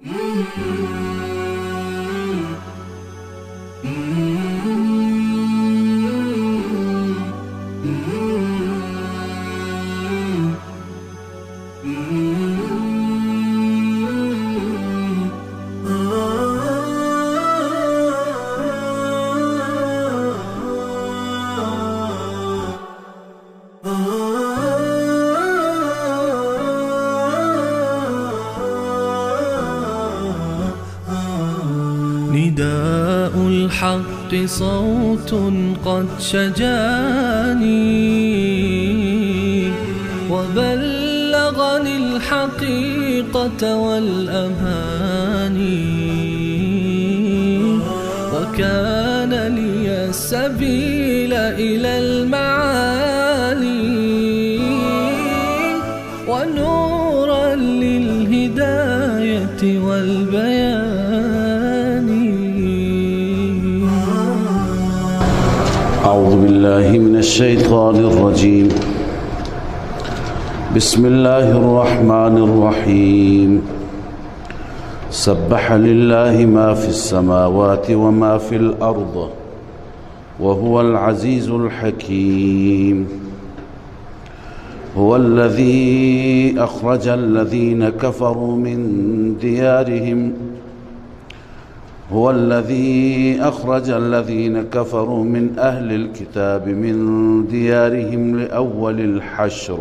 نداء الحق صوت قد شجاني وبلغني الحقيقة والأماني وكان لي السبيل إلى المعالي ونورا للهداية والبيان. أعوذ بالله من الشيطان الرجيم. بسم الله الرحمن الرحيم. سبح لله ما في السماوات وما في الأرض وهو العزيز الحكيم. هو الذي أخرج الذين كفروا من ديارهم هو الذي أخرج الذين كفروا من أهل الكتاب من ديارهم لأول الحشر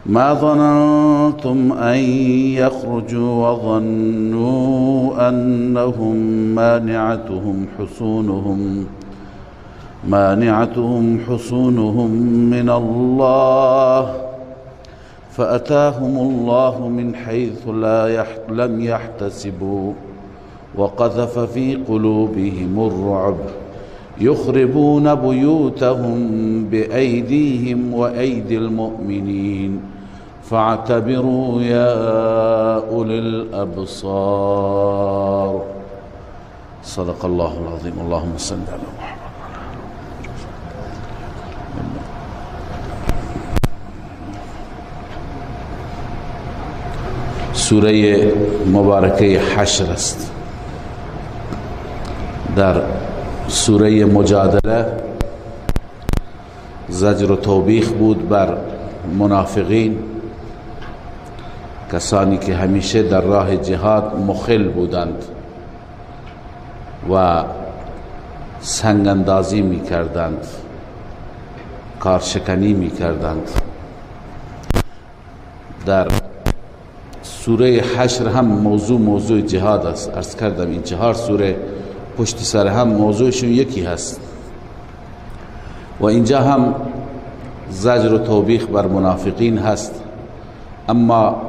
ما ظننتم أن يخرجوا وظنوا أنهم مانعتهم حصونهم من الله فأتاهم الله من حيث لم يحتسبوا وقذف في قلوبهم الرعب يخربون بيوتهم بأيديهم وأيدي المؤمنين فاعتبروا يا أولي الأبصار. صدق الله العظيم. اللهم صل على محمد. سوره مبارکه حشر است. در سوره مجادله زجر و توبیخ بود بر منافقین، کسانی که همیشه در راه جهاد مخل بودند و سنگ اندازی می کردند، کارشکنی می کردند. در سوره حشر هم موضوع جهاد است. عرض کردم این 4 سوره پشت سر هم موضوعشون یکی هست و اینجا هم زجر و توبیخ بر منافقین هست، اما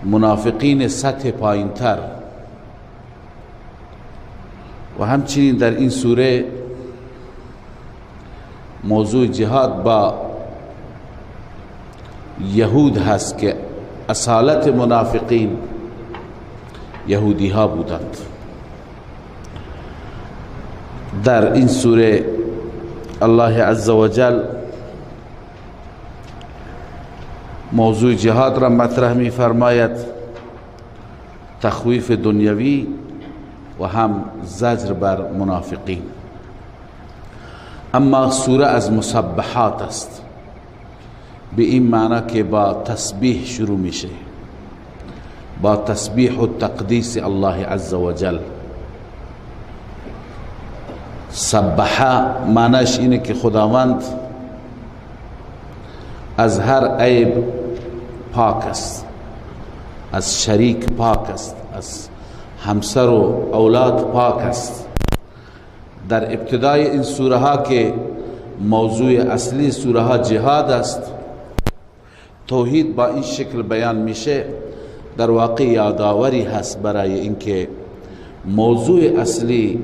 منافقین سطح پایین‌تر. و همچنین در این سوره موضوع جهاد با یهود هست که اصالت منافقین یهودی ها بودند. در این سوره الله عز و جل موضوع جهاد را مطرح می فرماید، تخویف دنیوی و هم زجر بر منافقین. اما سوره از مسبحات است، به این معنی که با تسبیح شروع میشه، با تسبیح و تقدیس الله عز و جل. سبحه معنیش اینه که خداوند از هر عیب پاک است، از شریک پاک است، از همسر و اولاد پاک است. در ابتدای این سوره ها که موضوع اصلی سوره ها جهاد است، توحید با این شکل بیان میشه، در واقع یادآوری هست برای اینکه موضوع اصلی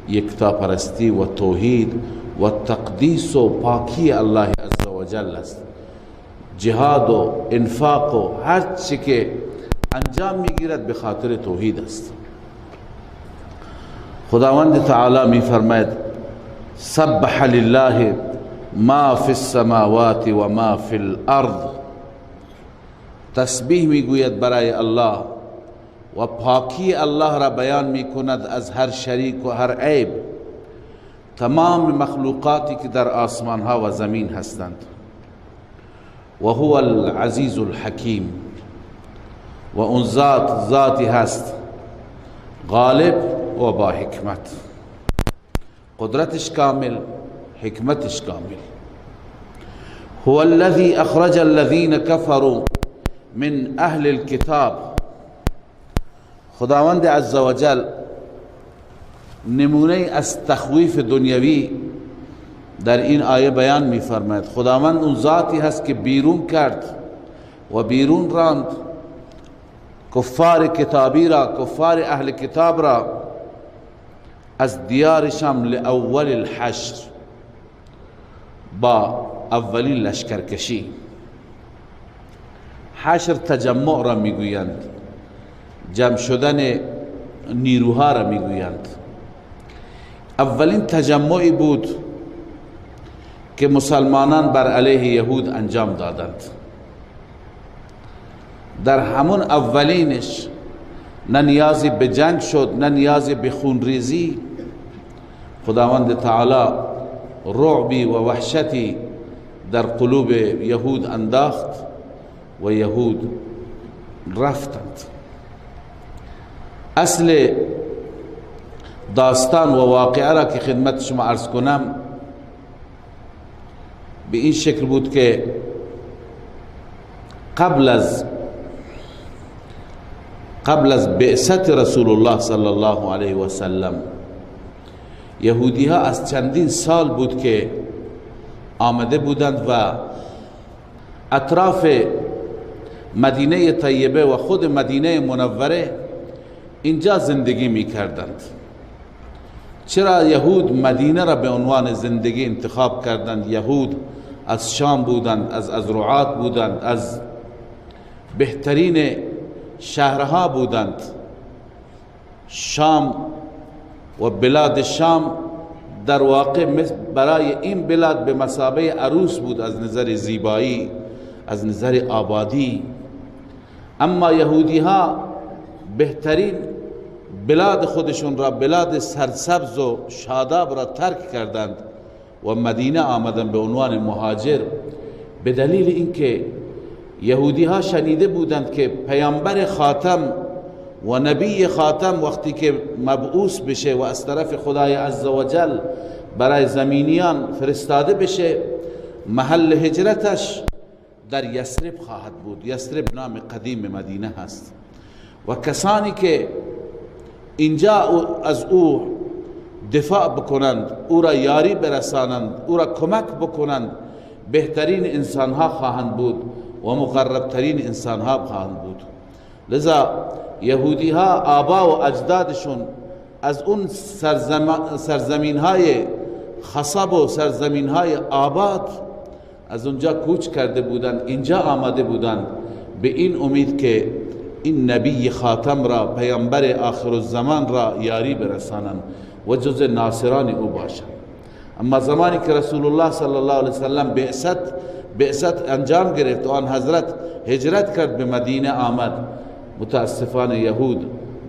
یکتاپرستی و توحید و تقدیس و پاکی الله عز و جل است. جهاد و انفاق و هر چی که انجام میگیرد به خاطر توحید است. خداوند تعالی می فرماید سبح لله ما فی السماوات و ما فی الارض. تسبیح میگوید برای الله و پاکی الله را بیان می کند از هر شریک و هر عیب. تمام مخلوقاتی که در آسمان ها و زمین هستند. و هو العزیز الحکیم، و اون ذاتی هست غالب و با حکمت، قدرتش کامل، حکمتش کامل. هو الذي اخرج الذين كفروا من اهل الكتاب. خداوند عزوجل نمونه از تخویف دنیوی در این آیه بیان می فرماید. خداوند اون ذاتی هست که بیرون کرد و بیرون راند کفار کتابی را، کفار اهل کتاب را از دیارشان لاول الحشر، با اولین لشکرکشی. حشر تجمع را میگویند، جمع شدن نیروها را میگویند. اولین تجمعی بود که مسلمانان بر علیه یهود انجام دادند. در همون اولینش نه نیازی به جنگ شد، نه نیازی به خونریزی. خداوند تعالی رعبی و وحشتی در قلوب یهود انداخت و یهود رفتند. اصل داستان و واقعه را که خدمت شما عرض کنم به این شکل بود که قبل از بعثت رسول الله صلی الله علیه و سلم، یهودی ها از چندین سال بود که آمده بودند و اطراف مدینه طیبه و خود مدینه منوره اینجا زندگی می کردند. چرا یهود مدینه را به عنوان زندگی انتخاب کردند؟ یهود از شام بودند، از ازرعات بودند، از بهترین شهرها بودند. شام و بلاد شام در واقع برای این بلاد به مثابه عروس بود از نظر زیبایی، از نظر آبادی. اما یهودی ها بهترین بلاد خودشون را، بلاد سرسبز و شاداب را ترک کردند و مدینه آمدند به عنوان مهاجر، به دلیل اینکه یهودی ها شنیده بودند که پیامبر خاتم و نبی خاتم وقتی که مبعوث بشه و از طرف خدای عزوجل برای زمینیان فرستاده بشه، محل هجرتش در یثرب خواهد بود. یثرب نام قدیم مدینه هست و کسانی که اینجا از او دفاع بکنند، او را یاری برسانند، او را کمک بکنند، بهترین انسانها خواهند بود و مقربترین انسانها خواهند بود. لذا یهودی ها آبا و اجدادشون از اون سرزمین های خصب و سرزمین های آباد از اونجا کوچ کرده بودند، اینجا آمده بودند به این امید که این نبی خاتم را، پیامبر آخر الزمان را یاری برسانند و جز ناصران او باشند. اما زمانی که رسول الله صلی الله علیه وسلم بعثت انجام گرفت و آن حضرت هجرت کرد به مدینه آمد، متاسفانه یهود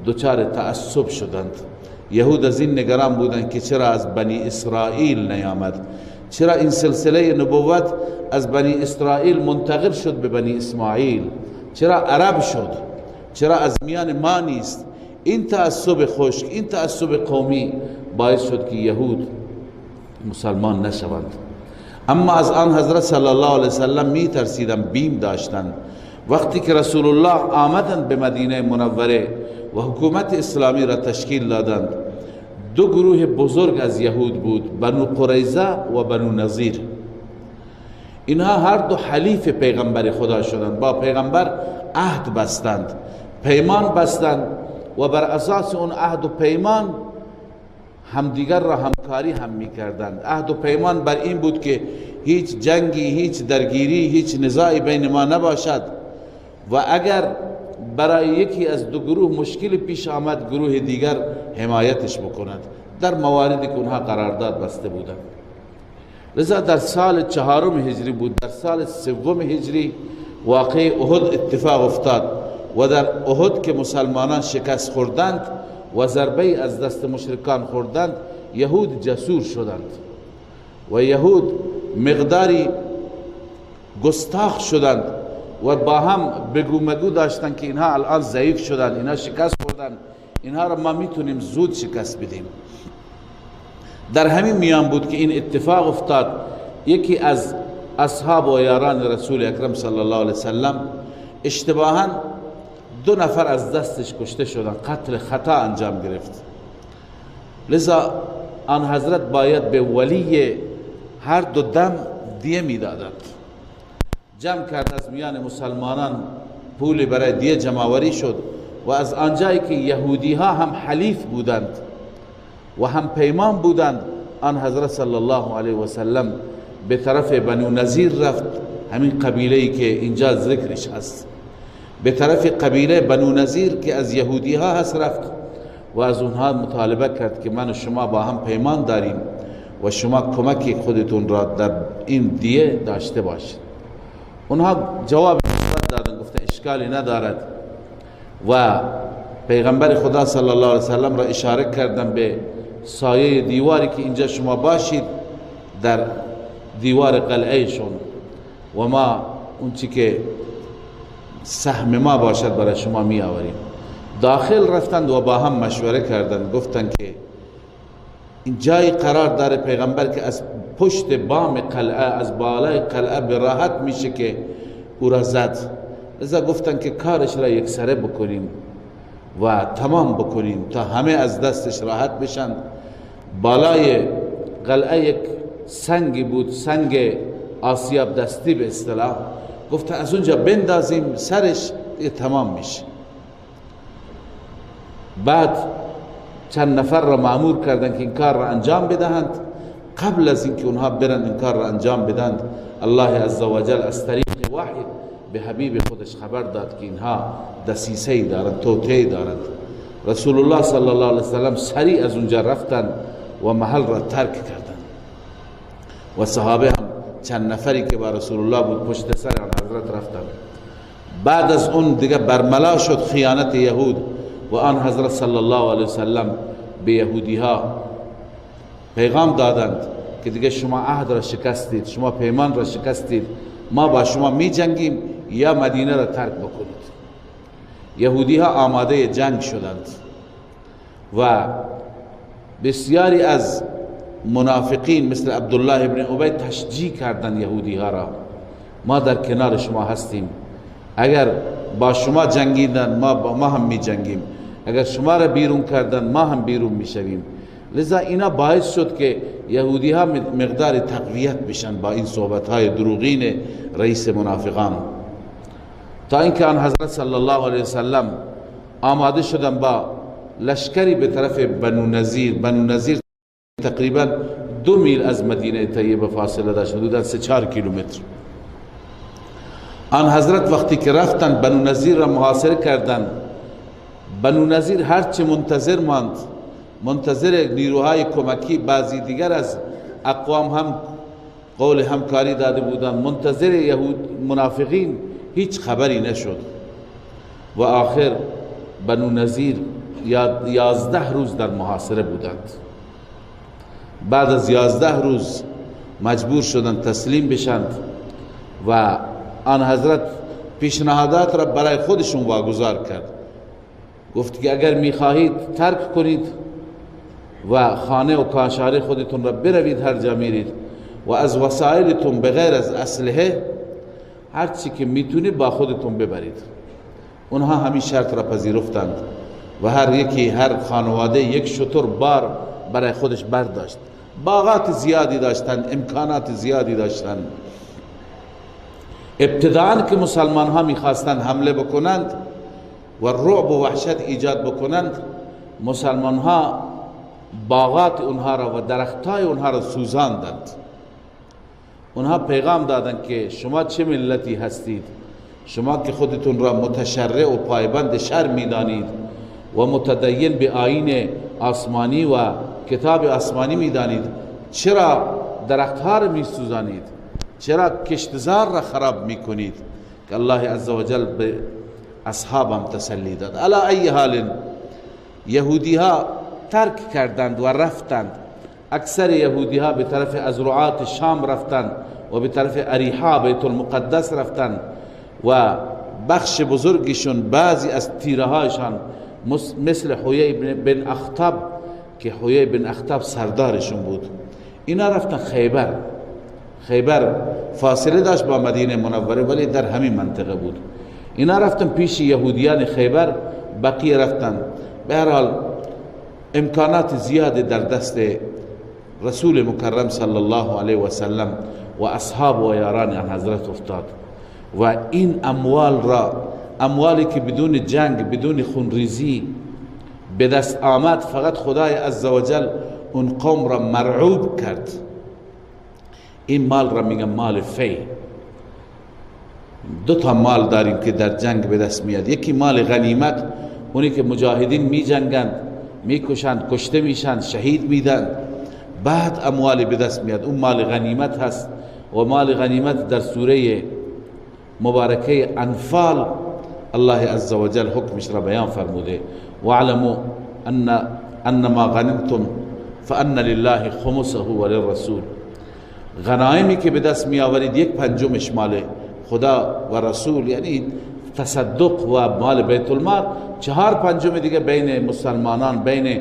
دچار تعصب شدند. یهود از این نگران بودند که چرا از بنی اسرائیل نیامد، چرا این سلسله نبوت از بنی اسرائیل منتقل شد به بنی اسماعیل، چرا عرب شد، چرا از میان ما نیست. این تعصب خشک، این تعصب قومی باعث شد که یهود مسلمان نشوند. اما از آن حضرت صلی الله علیه وسلم می ترسیدند، بیم داشتند. وقتی که رسول الله آمدند به مدینه منوره و حکومت اسلامی را تشکیل دادند، دو گروه بزرگ از یهود بود، بنو قریظه و بنو نظیر. اینها هر دو حلیف پیغمبر خدا شدند، با پیغمبر عهد بستند، پیمان بستند و بر اساس اون عهد و پیمان همدیگر را همکاری هم می کردند. عهد و پیمان بر این بود که هیچ جنگی، هیچ درگیری، هیچ نزاعی بین ما نباشد و اگر برای یکی از دو گروه مشکل پیش آمد، گروه دیگر حمایتش بکند. در مواردی که اونها قرارداد بسته بودند. لذا در سال 4 هجری بود، در سال 3 هجری واقع احد اتفاق افتاد و در احد که مسلمانان شکست خوردند و ضربه از دست مشرکان خوردند، یهود جسور شدند و یهود مقداری گستاخ شدند و با هم بگو مگو داشتند که اینها الان ضعیف شدند، اینها شکست خوردند، اینها را ما میتونیم زود شکست بدیم. در همین میان بود که این اتفاق افتاد. یکی از اصحاب و یاران رسول اکرم صلی الله علیه وسلم اشتباها 2 نفر از دستش کشته شدند، قتل خطا انجام گرفت. لذا آن حضرت باید به ولی هر 2 دم دیه میدادند. جمع کرد از میان مسلمانان پول برای دیه جمعوری شد و از آنجایی که یهودی ها هم حلیف بودند و هم پیمان بودند، آن حضرت صلی الله علیه و سلم به طرف بنو نظیر رفت، همین قبیله‌ای که اینجا ذکرش هست، به طرف قبیله بنو نظیر که از یهودی ها هست رفت و از اونها مطالبه کرد که من و شما با هم پیمان داریم و شما کمک خودتون را در این دیه داشته باشید. اونها جواب دادن، گفته اشکالی ندارد و پیغمبر خدا صلی الله علیه وسلم را اشاره کردن به سایه دیواری که اینجا شما باشید در دیوار قلعه شون و ما اون چی که سهم ما باشد برای شما می آوریم. داخل رفتند و با هم مشوره کردند، گفتند که این جای قرار داره پیغمبر که از پشت بام قلعه، از بالای قلعه به راحت میشه که او را زد. لذا گفتن که کارش را یک سره بکنیم و تمام بکنیم تا همه از دستش راحت بشن. بالای قلعه یک سنگی بود، سنگ آسیاب دستی به اصطلاح، گفت از اونجا بندازیم سرش تمام میشه. بعد چند نفر را مأمور کردند که این کار را انجام بدهند. قبل از اینکه اونها برن این کار را انجام بدهند، الله عزوجل از طریق وحی به حبیب خودش خبر داد که اینها دسیسه دارند، توطئه دارند. رسول الله صلی الله علیه وسلم سریع از اونجا رفتند و محل را ترک کردند و صحابه هم چند نفری که با رسول الله بود پشت سر آن حضرت رفتند. بعد از اون دیگه برملا شد خیانت یهود و آن حضرت صلی الله علیه وسلم به یهودی ها پیغام دادند که دیگه شما عهد را شکستید، شما پیمان را شکستید، ما با شما می جنگیم یا مدینه را ترک بکنید. یهودی ها آماده جنگ شدند و بسیاری از منافقین مثل عبدالله ابن ابی تشجیع کردند یهودی ها را، ما در کنار شما هستیم، اگر با شما جنگیدن ما هم می جنگیم، اگر شما را بیرون کردن ما هم بیرون می شویم. لذا اینا باعث شد که یهودی ها مقدار تقویت بشن با این صحبت های دروغین رئیس منافقان، تا اینکه آن حضرت صلی الله علیه وسلم آماده شدن با لشکری به طرف بنو نظیر. بنو نظیر تقریبا 2 میل از مدینه طیبه فاصله داشت، حدودا 3-4 کیلومتر. آن حضرت وقتی که رفتند بنو نظیر را محاصره کردند، بنو نظیر هرچه منتظر ماند، منتظر نیروهای کمکی، بعضی دیگر از اقوام هم قول همکاری داده بودند، منتظر یهود منافقین هیچ خبری نشد و آخر بنو نظیر 11 روز در محاصره بودند. بعد از 11 روز مجبور شدند تسلیم بشند و آن حضرت پیشنهادات را برای خودشون واگذار کرد. گفت که اگر میخواهید ترک کنید و خانه و کاشاره خودتون را بروید هر جا میرید و از وسایلتون بغیر از اسلحه هر چی که میتونید با خودتون ببرید. اونها همین شرط را پذیرفتند و هر خانواده یک شتر بار برای خودش برداشت. باغات زیادی داشتند، امکانات زیادی داشتند. ابتداءً که مسلمان ها میخواستند حمله بکنند و رعب و وحشت ایجاد بکنند، مسلمان ها باغات اونها را و درختای اونها را سوزاندند. اونها پیغام دادند که شما چه ملتی هستید؟ شما که خودتون را متشرع و پایبند شرع میدانید و متدین به آیین آسمانی و کتاب آسمانی میدانید، چرا درختها را میسوزانید؟ چرا کشتزار را خراب میکنید؟ که الله عزوجل به اصحابم تسلی داد. علی ای حال یهودی ها ترک کردند و رفتند. اکثر یهودی ها به طرف ازرعات شام رفتند و به طرف اریحا بیت المقدس رفتند و بخش بزرگشون بعضی از تیره هایشان مثل حویه بن اخطب که حویه بن اخطب سردارشون بود، اینا رفتن خیبر. خیبر فاصله داشت با مدینه منوره ولی در همین منطقه بود. اینا رفتن پیش یهودیان خیبر، بقیه رفتن. به هر حال امکانات زیاد در دست رسول مکرم صلی الله علیه و سلم و اصحاب و یاران آن حضرت افتاد و این اموالی که بدون جنگ بدون خونریزی به دست آمد، فقط خدای عزوجل اون قوم را مرعوب کرد. این مال را میگن مال فی. دو تا مال داریم که در جنگ به دست میاد. یکی مال غنیمت، اونی که مجاهدین می جنگند، می کشند، کشته میشن، شهید میدن، بعد اموال به دست میاد، اون مال غنیمت هست. و مال غنیمت در سوره مبارکه انفال الله عزوجل حکمش را بیان فرموده: واعلموا ان ما غنمتم فان لله خمسه وللرسول. غنایمی که به دست می آورید 1/5 مال خدا و رسول، یعنی تصدق و مال بیت المال، 4/5 دیگه بین مسلمانان، بین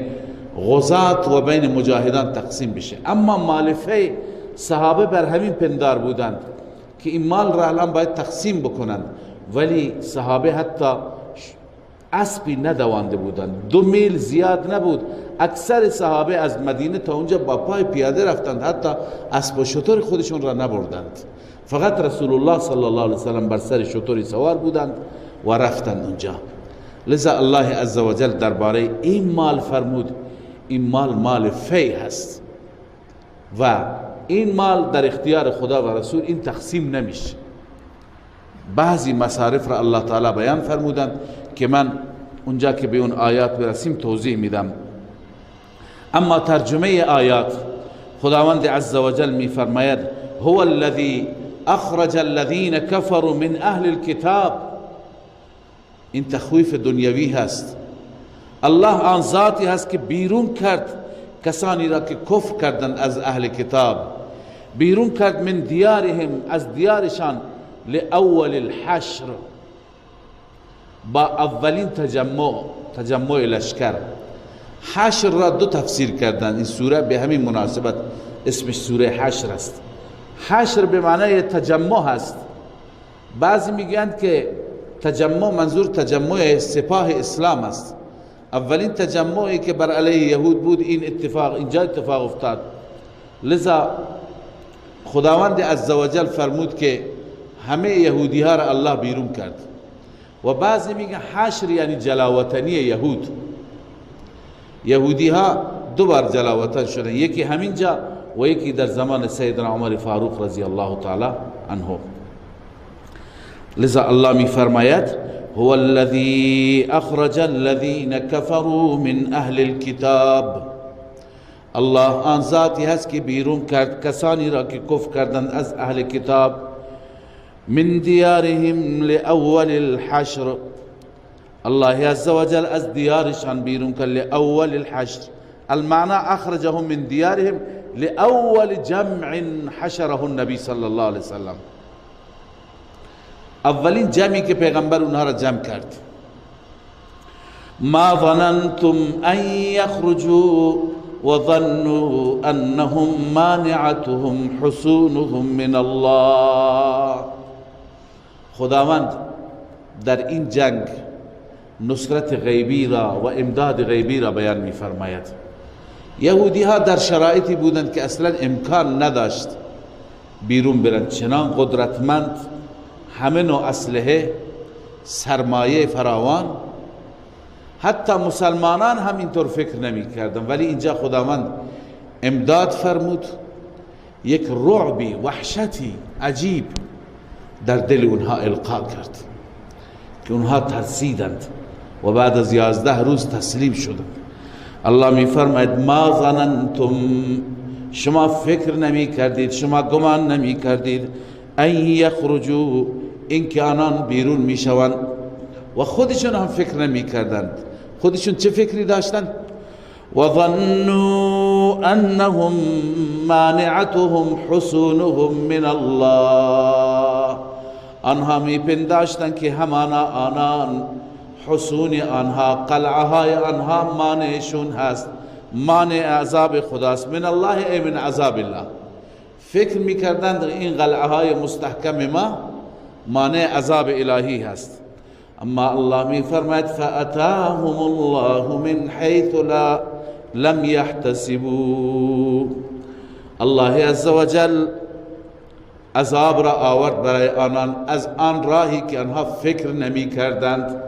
غزات و بین مجاهدان تقسیم بشه. اما مال فی صحابه بر همین پندار بودند که این مال را الان باید تقسیم بکنند، ولی صحابه حتی اسبی ندوانده بودند، 2 میل زیاد نبود. اکثر صحابه از مدینه تا اونجا با پای پیاده رفتند، حتی اسب و شتر خودشون را نبردند. فقط رسول الله صلی الله علیه وسلم بر سر شتری سوار بودند و رفتند اونجا. لذا الله عزوجل درباره این مال فرمود این مال مال فی هست و این مال در اختیار خدا و رسول، این تقسیم نمیشه. بعضی مصارف را الله تعالی بیان فرمودند که من اونجا که به اون آیات برسیم توضیح میدم. اما ترجمه آیات خداوند عزوجل می فرماید: هو الذی اخرج الذین کفروا من اهل الكتاب. این تخویف دنیوی هست. الله آن ذاتی هست که بیرون کرد کسانی را که کفر کردند از اهل کتاب، بیرون کرد من دیارهم، از دیارشان، لاول الحشر، با اولین تجمع لشکر. حشر را 2 تفسیر کردند. این سوره به همین مناسبت اسمش سوره حشر است. حشر به معنای تجمع هست. بعضی میگن که تجمع منظور تجمع سپاه اسلام است. اولین تجمعی که بر علیه یهود بود اینجا اتفاق افتاد. لذا خداوند عزوجل فرمود که همه یهودی ها را الله بیرون کرد. و بعضی میگن حشر یعنی جلاوطنی یهود. یهودی ها 2 بار جلاوطن شدن، یکی همینجا و یکی در زمان سیدنا عمر فاروق رضی الله تعالی عنه. لذا الله می فرماید: هو الذی اخرج الذین کفروا من اهل الكتاب. الله آن ذاتی هست که بیرون کرد کسانی را که کفر کردند از اهل کتاب، من دیارهم لاول الحشر. الله عزوجل از دیارشان بیرون کرد لاول الحشر. المعنى اخرجهم من دیارهم لاول جمع حشره النبی صلی الله علیه وسلم. اولین جمعی که پیغمبر اونها را جمع کرد. ما ظننتم ان یخرجوا وظنوا انهم مانعتهم حصونهم من الله. خداوند در این جنگ نصرت غیبی را و امداد غیبی را بیان می فرماید. یهودی ها در شرایطی بودند که اصلا امکان نداشت بیرون برند، چنان قدرتمند، همه نوع اسلحه، سرمایه فراوان. حتی مسلمانان هم اینطور فکر نمی کردن، ولی اینجا خداوند امداد فرمود. یک رعبی، وحشتی عجیب در دل اونها القا کرد که اونها ترسیدند و بعد از 11 روز تسلیم شدند. الله می فرماید: ما ظننتم، شما فکر نمی کردید، شما گمان نمی کردید، ان یخرجوا، این که آنان بیرون می شوند، و خودشون هم فکر نمی کردند. خودشون چه فکری داشتند؟ و ظنوا انهم مانعتهم حصونهم من الله، آنها می پنداشتند که همانا آنان حصون آنها، قلعه های آنها مانعشون هست، مانع عذاب خداست. من الله ای من عذاب الله. فکر میکردند این قلعه های مستحکم ما مانع عذاب الهی هست. اما الله میفرماید فاتاهم الله من حیث لم يحتسبوا. الله عزوجل عذاب را آورد برای آنان از آن راهی که آنها فکر نمی کردند.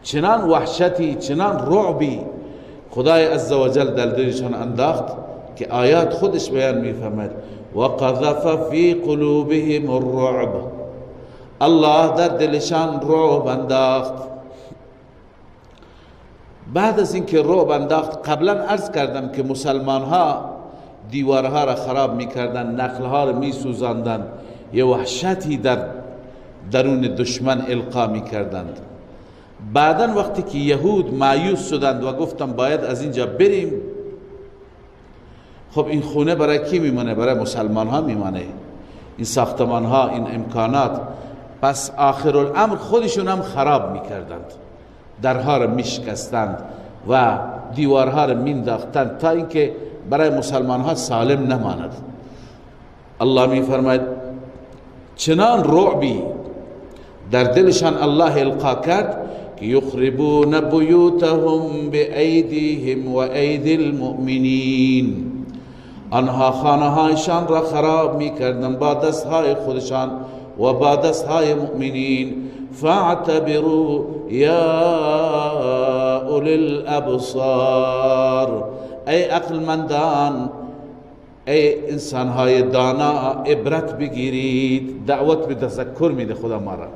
چنان وحشتی، چنان رعبی خدای عزوجل در دلشان انداخت که آیات خودش بیان می فرماید و قذف فی قلوبهم الرعب. الله در دلشان رعب انداخت. بعد از اینکه رعب انداخت، قبلا عرض کردم که مسلمان ها دیوارها را خراب میکردند، نخلها را میسوزاندند، یه وحشتی در درون دشمن القا میکردند. بعدا وقتی که یهود مایوس شدند و گفتند باید از اینجا بریم، خب این خونه برای کی میمانه؟ برای مسلمان ها میمانه، این ساختمان ها، این امکانات. پس آخر الامر خودشون هم خراب میکردند، درها را میشکستند و دیوارها را مینداختند تا اینکه برای مسلمان ها سالم نماند. الله میفرماید چنان رعبی در دلشان الله القا کرد که یخربون بیوتهم بایدیهم و ایدی المؤمنین. آنها خانه هایشان را خراب میکردند با دست های خودشان و با دست های مؤمنین. فاعتبروا یا اولی الابصار، ای عقل مندان، ای انسان های دانا، عبرت بگیرید. دعوت به تذکر میده خدا ما را،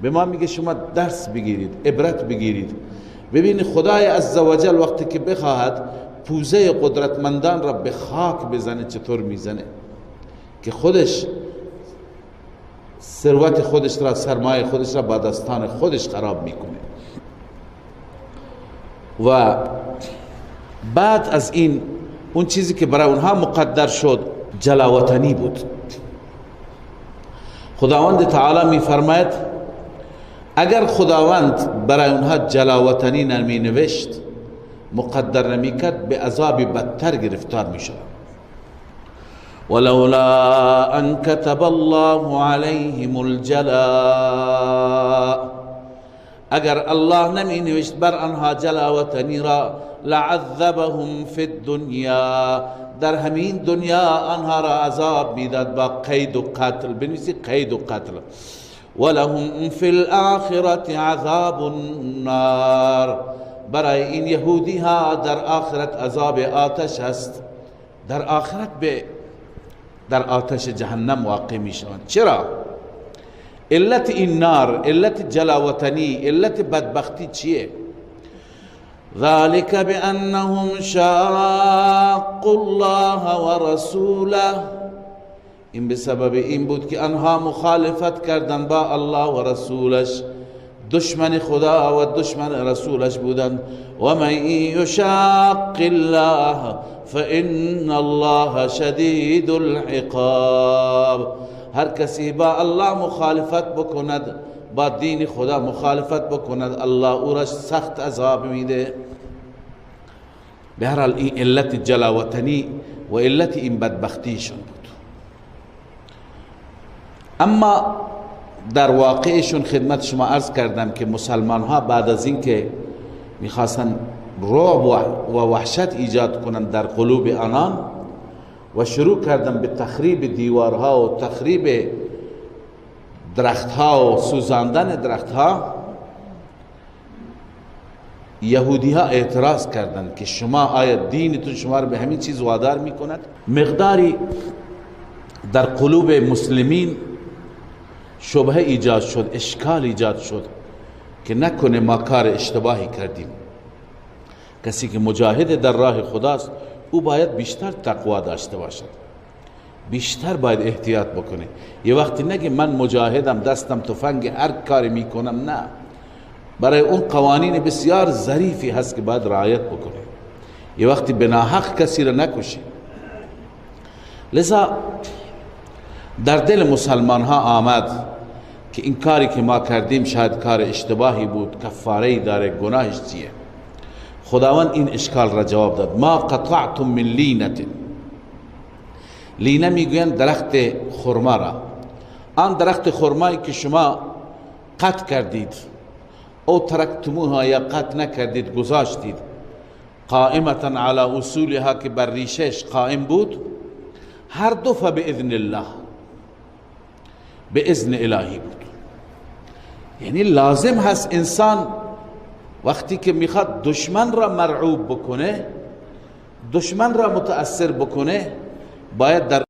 به ما میگه شما درس بگیرید، عبرت بگیرید. ببینید خدای عزوجل وقتی که بخواهد پوزه قدرتمندان را به خاک بزنه چطور میزنه که خودش ثروت خودش را، سرمایه خودش را با دستان خودش خراب میکنه. و بعد از این اون چیزی که برای اونها مقدر شد جلاوطنی بود. خداوند تعالی میفرماید اگر خداوند برای اونها جلاوطنی نمی نوشت، مقدر نمی کرد، به عذاب بدتر گرفتار می شد. ولولا ان كتب الله عليهم الجلاء، اگر الله نمی نوشت بر آنها جلاوطنی را، لعذبهم فی الدنیا، در همین دنیا آنها را عذاب میداد با قید و قتل. بنویسی قید و قتل. ولهم فی الاخرة عذاب النار، برای این یهودی ها در آخرت عذاب آتش است. در آخرت در آتش جهنم واقع می شوند. چرا؟ علت این نار، علت جلاوطنی، علت بدبختی چیه؟ ذلك بأنهم شاقوا الله ورسوله، این به سبب این بود که آنها مخالفت کردند با الله و رسولش، دشمن خدا و دشمن رسولش بودند. و من یشاق الله فإن الله شدید العقاب، هر کسی با الله مخالفت بکند، با دین خدا مخالفت بکند، الله او را سخت عذاب میده. به هر حال این علت جلاوطنی و علت این بدبختیشون بود. اما در واقعشون خدمت شما عرض کردم که مسلمان ها بعد از این که میخواستن رعب و وحشت ایجاد کنند در قلوب آنان و شروع کردن به تخریب دیوارها و تخریب درختها و سوزاندن درختها، یهودی ها اعتراض کردند که شما آیا دینتون شما رو به همین چیز وادار میکند؟ مقداری در قلوب مسلمین شبهه ایجاد شد، اشکال ایجاد شد که نکنه ما کار اشتباهی کردیم. کسی که مجاهد در راه خداست او باید بیشتر تقوا داشته باشد، بیشتر باید احتیاط بکنه. یه وقتی نگه من مجاهدم، دستم تفنگ، هر کاری میکنم، نه. برای اون قوانین بسیار ظریفی هست که باید رعایت بکنه. یه وقتی بناحق کسی را نکشه. لذا در دل مسلمان ها آمد که این کاری که ما کردیم شاید کار اشتباهی بود، کفاره‌ای داره، گناهش چیه؟ خداوند این اشکال را جواب داد. ما قطعتم من لینة، لینه میگویند درخت خرما را، آن درخت خرمایی که شما قطع کردید او ترکتموها یا قطع نکردید گذاشتید، قائمتا علی اصولها که بر ریشش قائم بود، هر دو فباذن الله، به اذن الهی بود. یعنی لازم هست انسان وقتی که میخواد دشمن را مرعوب بکنه، دشمن را متأثر بکنه، باید در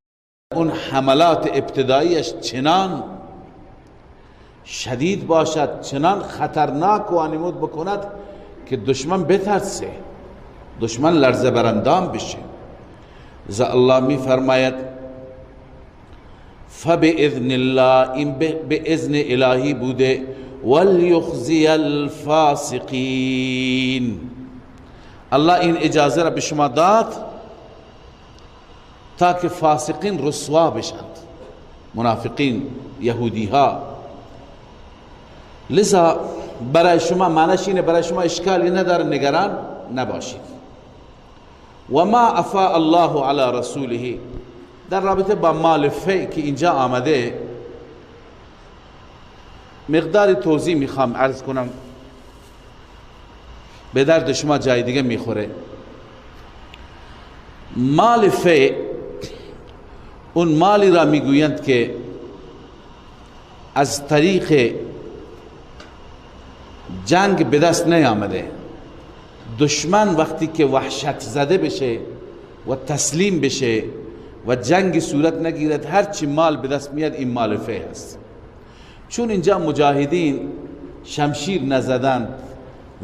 اون حملات ابتداییش چنان شدید باشد، چنان خطرناک و وانمود بکند که دشمن بترسه، دشمن لرزه براندام بشه. لذا الله می فرماید فباذن الله، این به اذن الهی بوده، ولیخزی الفاسقین، الله این اجازه را به شما داد تا که فاسقین رسوا بشند، منافقین، یهودی ها. لذا برای شما معنیش اینه، برای شما اشکالی نداره، نگران نباشید. و ما افاء الله علی رسوله، در رابطه با مال فی که اینجا آمده مقدار توضیح میخوام عرض کنم، به درد شما جای دیگه میخوره. مال فی اون مالی را میگویند که از طریق جنگ به دست نیامده. دشمن وقتی که وحشت زده بشه و تسلیم بشه و جنگ صورت نگیرد، هرچی مال به دست میاد این مال فی هست. چون اینجا مجاهدین شمشیر نزدند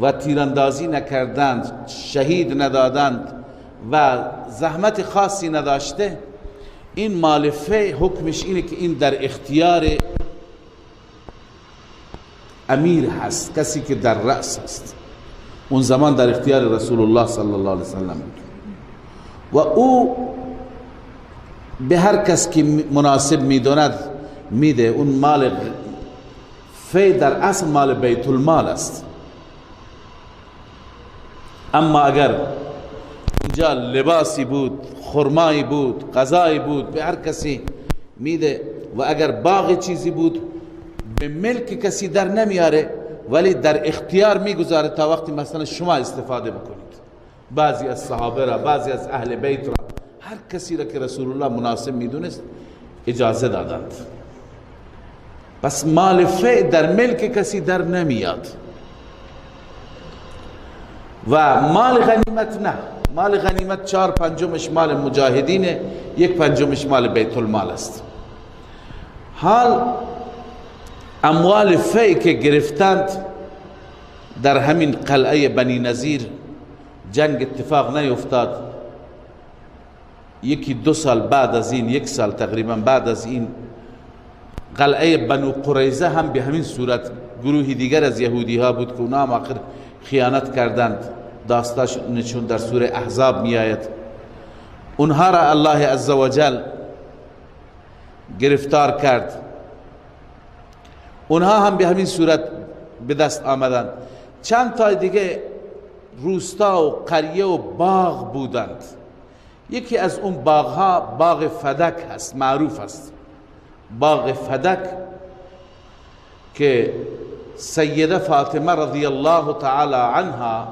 و تیراندازی نکردند، شهید ندادند و زحمت خاصی نداشته، این مال فی حکمش اینه که این در اختیار امیر هست، کسی که در رأس هست. اون زمان در اختیار رسول الله صلی الله علیه وسلم بود و او به هر کس که مناسب میداند میده. اون مال فی در اصل مال بیت المال است، اما اگر اینجا لباسی بود، خرمایی بود، غذایی بود، به هر کسی میده. و اگر باغ چیزی بود به ملک کسی در نمیاره، ولی در اختیار میگذاره تا وقتی مثلا شما استفاده بکنید. بعضی از صحابه را، بعضی از اهل بیت را، هر کسی را که رسول الله مناسب میدونست اجازه دادند. پس مال فی در ملک کسی در نمیاد. و مال غنیمت نه، مال غنیمت 4/5 مال مجاهدینه، 1/5 مال بیت المال است. حال اموال فی که گرفتند در همین قلعه بنی نظیر جنگ اتفاق نیفتاد. 1-2 سال بعد از این، 1 سال تقریبا بعد از این، قلعه بنو قریظه هم به همین صورت گروهی دیگر از یهودی ها بود که اونا هم آخر خیانت کردند. داستانشون در سوره احزاب می آید. اونها را الله عزوجل گرفتار کرد. اونها هم به همین صورت به دست آمدند. چند تا دیگه روستا و قریه و باغ بودند. یکی از اون باغها باغ فدک هست، معروف است. باغ فدک که سیده فاطمه رضی الله تعالی عنها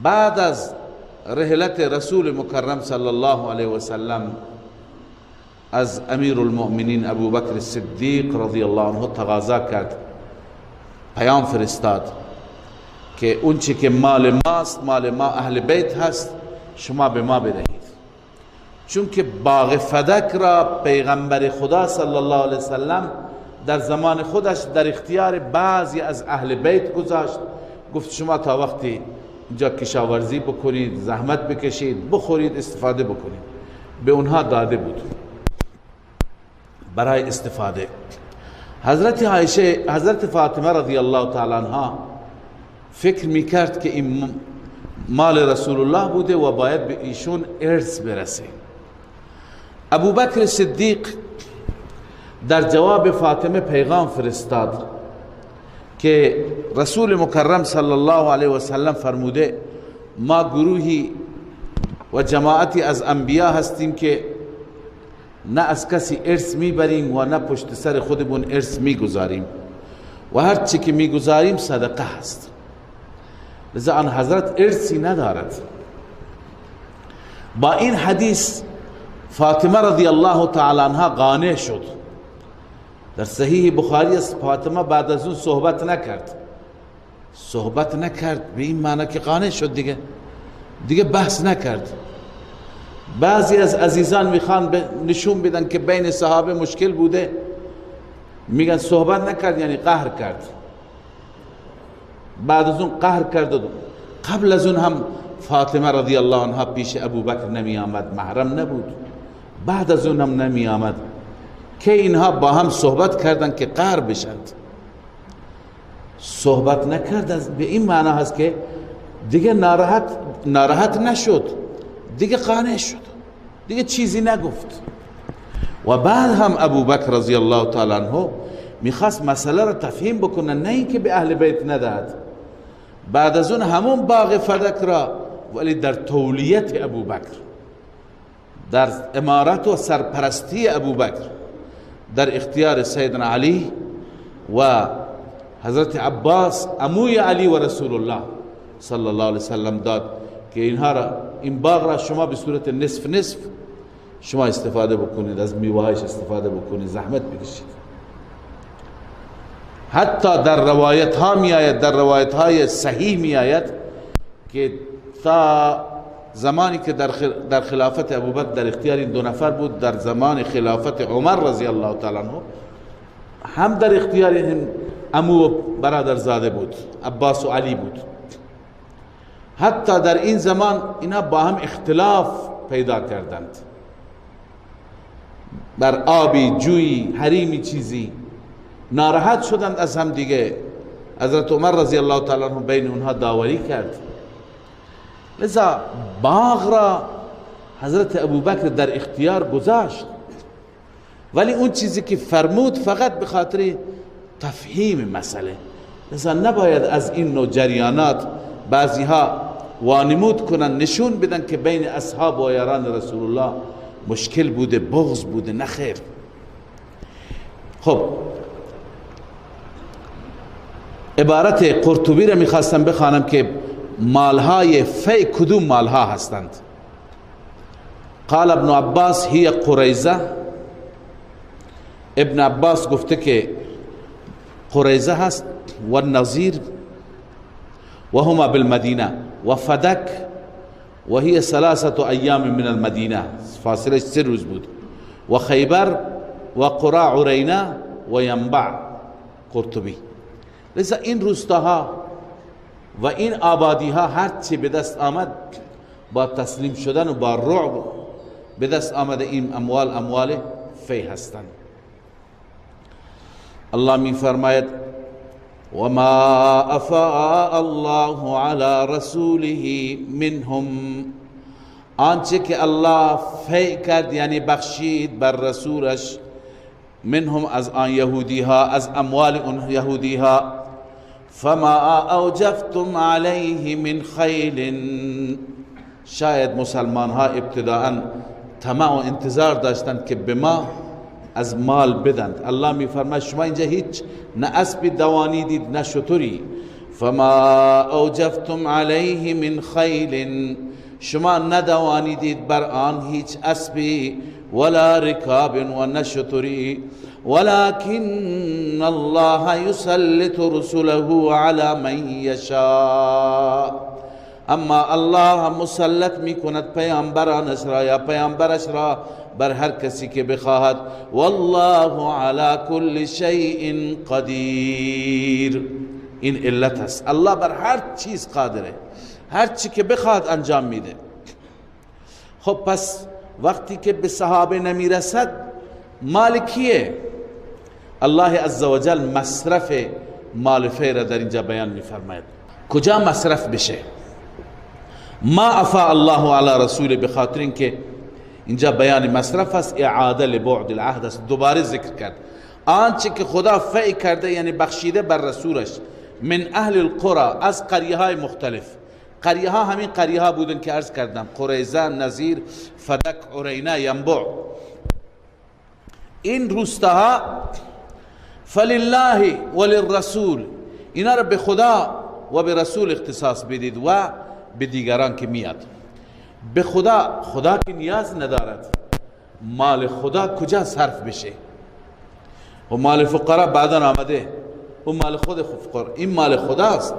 بعد از رحلت رسول مکرم صلی الله علیه و سلم از امیر المؤمنین ابو بکر صدیق رضی الله عنه تقاضا کرد، پیام فرستاد که اون چی که مال ماست، مال ما اهل بیت هست، شما به ما بدهید. چون که باغ فدک را پیغمبر خدا صلی الله علیه وسلم در زمان خودش در اختیار بعضی از اهل بیت گذاشت. گفت شما تا وقتی اینجا کشاورزی بکنید، زحمت بکشید، بخورید، استفاده بکنید. به اونها داده بود برای استفاده. حضرت فاطمه رضی الله تعالی عنها فکر میکرد که این مال رسول الله بوده و باید به ایشون ارث برسه. ابوبکر صدیق در جواب فاطمه پیغام فرستاد که رسول مکرم صلی الله علیه و سلم فرموده ما گروهی و جماعتی از انبیا هستیم که نه از کسی ارث میبریم و نه پشت سر خودمون ارث میگذاریم و هر چی که میگذاریم صدقه هست. لذا آن حضرت ارثی ندارد. با این حدیث فاطمه رضی الله تعالی عنها قانع شد. در صحیح بخاری است فاطمه بعد از اون صحبت نکرد به این معنی که قانع شد، دیگه بحث نکرد. بعضی از عزیزان میخوان نشون بدن که بین صحابه مشکل بوده، میگن صحبت نکرد یعنی قهر کرد. بعد از اون قهر کرد. قبل از اون هم فاطمه رضی الله عنها پیش ابوبکر نمی آمد، محرم نبود. بعد از اون هم نمی آمد که اینها با هم صحبت کردن که قهر بشند. صحبت نکرد به این معنی هست که دیگه ناراحت نشد، دیگه قانع شد، دیگه چیزی نگفت. و بعد هم ابوبکر رضی الله تعالی عنه میخواست مسئله را تفهیم بکنه، نه اینکه به اهل بیت ندهد. بعد از اون همون باغ فدک را ولی در تولیت ابوبکر، در امارت و سرپرستی ابوبکر، در اختیار سیدنا علی و حضرت عباس عموی علی و رسول الله صلی الله علیه وسلم داد که این باغ را شما به صورت نصف شما استفاده بکنید، از میوه‌اش استفاده بکنید، زحمت بکشید. حتی در روایت ها می آید، در روایت های صحیح می آید که تا زمانی که در خلافت ابوبکر در اختیار این دو نفر بود، در زمان خلافت عمر رضی الله تعالی عنه هم در اختیار این عمو و برادرزاده بود، عباس و علی بود. حتی در این زمان اینا با هم اختلاف پیدا کردند بر آبی، جویی، حریمی چیزی، ناراحت شدند از هم دیگه. حضرت عمر رضی الله تعالی عنه بین اونها داوری کرد. لذا باغ را حضرت ابوبکر در اختیار گذاشت، ولی اون چیزی که فرمود فقط به خاطر تفهیم مسئله. لذا نباید از این نوع جریانات بعضی ها وانمود کنن، نشون بدن که بین اصحاب و یاران رسول الله مشکل بوده، بغض بوده. نخیر. خب عبارت قرطبی را میخواستم بخوانم که مالهای فی کدوم مالها هستند. قال ابن عباس هی قریزه. ابن عباس گفته که قریزه هست و نظیر و هما بالمدینه و فدک و هی 3 ایام من المدینه، فاصله 3 روز بود، و خیبر و قرا عرینه و ینبع. قرطبی. لذا این روستاها و این آبادی ها هر چی به دست آمد با تسلیم شدن و با رعب به دست آمده این اموال فی هستند. الله می فرماید و ما افاء الله علی رسوله منهم، آنچه که الله فی کرد یعنی بخشید بر رسولش، منهم از آن یهودی ها، از اموال اون یهودی ها، فما اوجفتم علیه من خیل، شاید مسلمان ها ابتداء طمع و انتظار داشتند که به ما از مال بدند. الله می فرماید شما اینجا هیچ نه اسبی دوانیدید نه شتری. فما اوجفتم علیه من خیل، شما ندوانیدید بر آن هیچ اسبی ولا رکاب و نشتری، ولكن الله يسلط رسله على من يشاء، اما الله مسلط میکند پیامبرانش را یا پیامبرش را بر هر کسی که بخواهد. والله على كل شيء قدیر. این علت است، الله بر هر چیز قادره، هر چی که بخواهد انجام میده. خب پس وقتی که به صحابه نمیرسد مال کیه؟ الله عزوجل مصرف مال فی را در اینجا بیان میفرماید. کجا مصرف بشه؟ ما افاء الله علی رسول، بخاطر اینکه اینجا بیان مصرف است، اعاده لبعد العهد است، دوباره ذکر کرد آنچه که خدا فی کرده یعنی بخشیده بر رسولش من اهل القرى، از قریه های مختلف. قریه ها همین قریه ها بودن که عرض کردم، قریظه، نذیر، فدک، عرینه، ینبع. این روستاها فلله وللرسول، اینا را به خدا و به رسول اختصاص بدید و به دیگران که میاد. به خدا، خدا که نیاز ندارد، مال خدا کجا صرف بشه؟ و مال فقرا بعدا آمده، و مال خود فقرا، این مال خداست.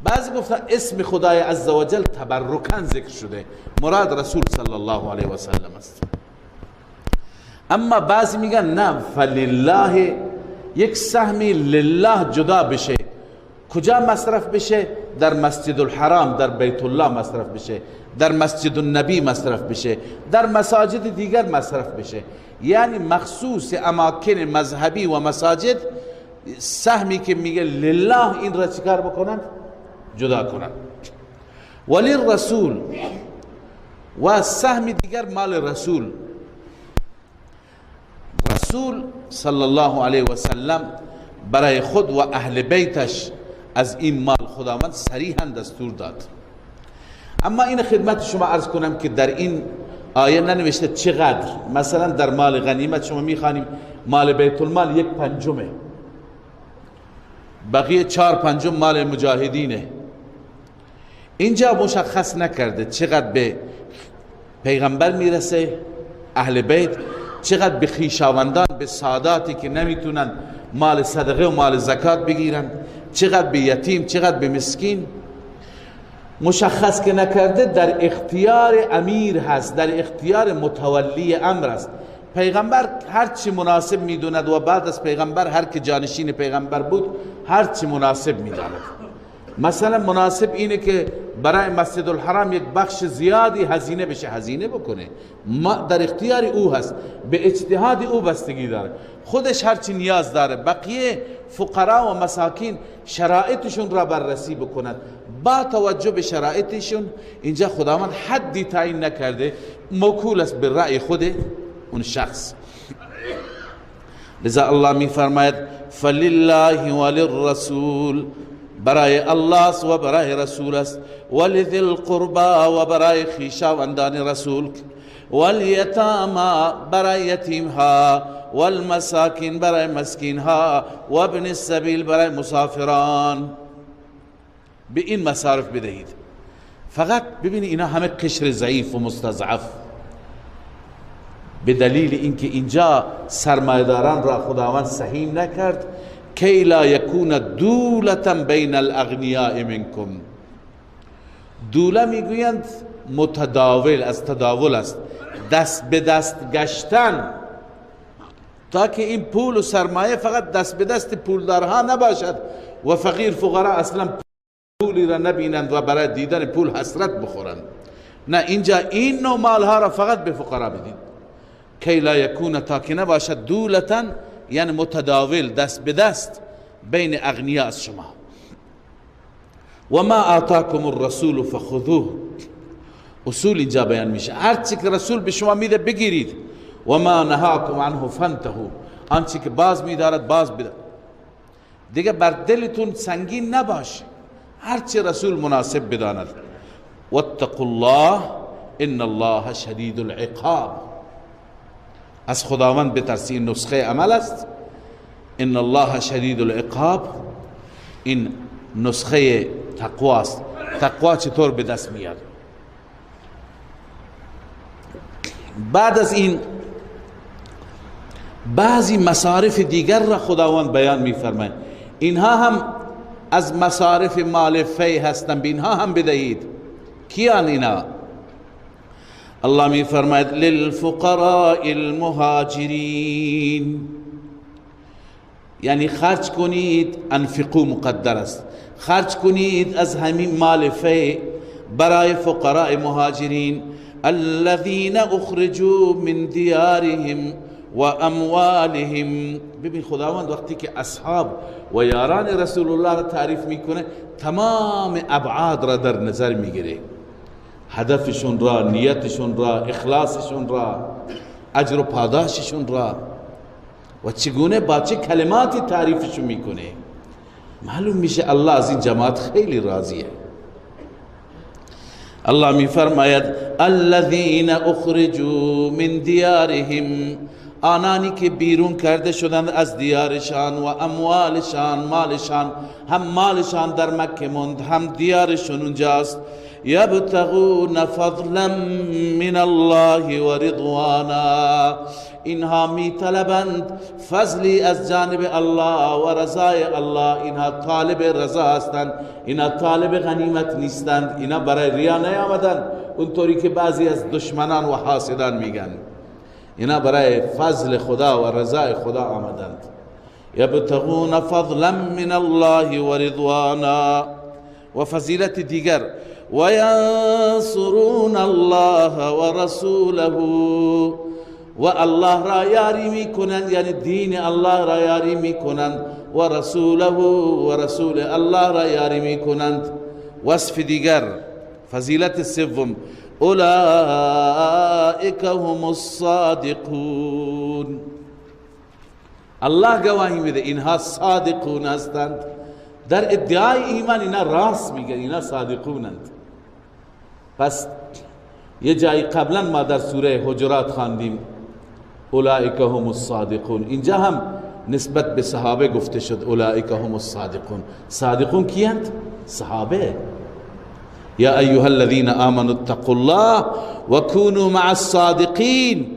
بعضی گفتن اسم خدای عزوجل تبرکاً ذکر شده، مراد رسول صلی الله علیه و سلم است. اما بعضی میگن نه، فلله یک سهمی لله جدا بشه. کجا مصرف بشه؟ در مسجد الحرام، در بیت الله مصرف بشه، در مسجد النبی مصرف بشه، در مساجد دیگر مصرف بشه. یعنی مخصوص اماکن مذهبی و مساجد سهمی که میگه لله، این را چیکار بکنن؟ جدا کنن. ولی رسول و سهم دیگر مال رسول. رسول صلی الله علیه و سلم برای خود و اهل بیتش از این مال خداوند صریحاً دستور داد. اما این خدمت شما عرض کنم که در این آیه ننوشته چقدر. مثلا در مال غنیمت شما میخوانیم مال بیت المال 1/5، بقیه 4/5 مال مجاهدینه. اینجا مشخص نکرده چقدر به پیغمبر میرسه، اهل بیت، چقدر به خویشاوندان، به ساداتی که نمیتونن مال صدقه و مال زکات بگیرن، چقدر به یتیم، چقدر به مسکین. مشخص که نکرده، در اختیار امیر هست، در اختیار متولی امر است. پیغمبر هر چی مناسب میدوند و بعد از پیغمبر هر که جانشین پیغمبر بود هر چی مناسب میداند. مثلا مناسب اینه که برای مسجد الحرام یک بخش زیادی هزینه بشه، هزینه بکنه، در اختیار او هست، به اجتهاد او بستگی داره، خودش هرچی نیاز داره. بقیه فقرا و مساکین شرایطشون را بررسی بکنند، با توجه به شرایطشون. اینجا خداوند حدی تعیین نکرده، موکول است به رأی خود اون شخص. لذا الله می فرماید فلله وللرسول، برای الله و برای رسول است، ولذی القربا و برای خویشاوندان رسول، والیتاما برای یتیم ها، والمساکین برای مسکین ها، و ابن السبیل برای مسافران. به این مصارف بدهید. فقط ببینید اینا همه قشر ضعیف و مستضعف، به دلیل اینکه اینجا سرمایه‌داران را خداوند سهیم نکرد، کی لا یکون دولة بین الاغنیاء منکم. دوله میگویند متداول، از تداول است، دست به دست گشتن، تا که این پول و سرمایه فقط دست به دست پولدارها نباشد و فقیر فقرا اصلا پولی را نبینند و برای دیدن پول حسرت بخورند. نه، اینجا این نوع مالها را فقط به فقرا بدید. کی لا یکون، تا که نباشد دولة، یعنی متداول، دست به دست بین اغنیا از شما. و ما آتاکم الرسول فخذوه، اصول اینجا بیان میشه، هر چی که رسول به شما میده بگیرید. و ما نهاکم عنه فانتهوا، آنچه که باز میدارد باز بدارد. دیگه بر دلتون سنگین نباشه، هر چی رسول مناسب بداند. واتقوا الله ان الله شدید العقاب، از خداوند بترسی. این نسخه عمل است، ان الله شدید العقاب، این نسخه تقوا است. تقوا چطور به دست میاد؟ بعد از این بعضی مصارف دیگر را خداوند بیان میفرماید. اینها هم از مصارف مال فی هستند، به اینها هم بدهید. کیان اینا؟ الله می فرماید للفقراء المهاجرین، یعنی خرج کنید، انفقو مقدر است، خرج کنید از همین مال فی برای فقراء مهاجرین، الذين اخرجوا من دیارهم و اموالهم. ببین خداوند وقتی که اصحاب و یاران رسول الله را تعریف میکنه تمام ابعاد را در نظر میگیره، هدفشون را، نیتشون را، اخلاصشون را، اجر و پاداششون را و چگونه با چه کلماتی تعریفشون میکنه. معلوم میشه الله از این جماعت خیلی راضیه. الله میفرماید الذين اخرجوا من دیارهم، آنانی که بیرون کرده شدند از دیارشان، و اموالشان، مالشان، هم مالشان در مکه موند هم دیارشون اونجاست، یبتغون فضلا من الله و رضوانا، اینها می طلبند فضلی از جانب الله و رضای الله. اینها طالب رضا هستند، اینها طالب غنیمت نیستند، اینها برای ریا نیامدند اونطوری که بعضی از دشمنان و حاسدان میگن. اینا برای فضل خدا و رضای خدا آمدند. یبتغون فضلا من الله و رضوانا. و فضیلت دیگر و ینصرون الله و رسوله، و الله را یاری میکنند، یعنی دین الله را یاری میکنند، و رسوله و رسول الله را یاری میکنند. وصف دیگر، فضیلت سوم، اولئک هم الصادقون. الله گواهی میده اینها صادقون هستند. در ادعای ایمان اینا راست میگن، اینا صادقونند. پس یه جایی قبلا ما در سوره حجرات خواندیم اولئک هم الصادقون، اینجا هم نسبت به صحابه گفته شد اولئک هم الصادقون. صادقون کیند؟ صحابه. یا ایها الذین آمنوا اتقوا الله و کونوا مع الصادقین،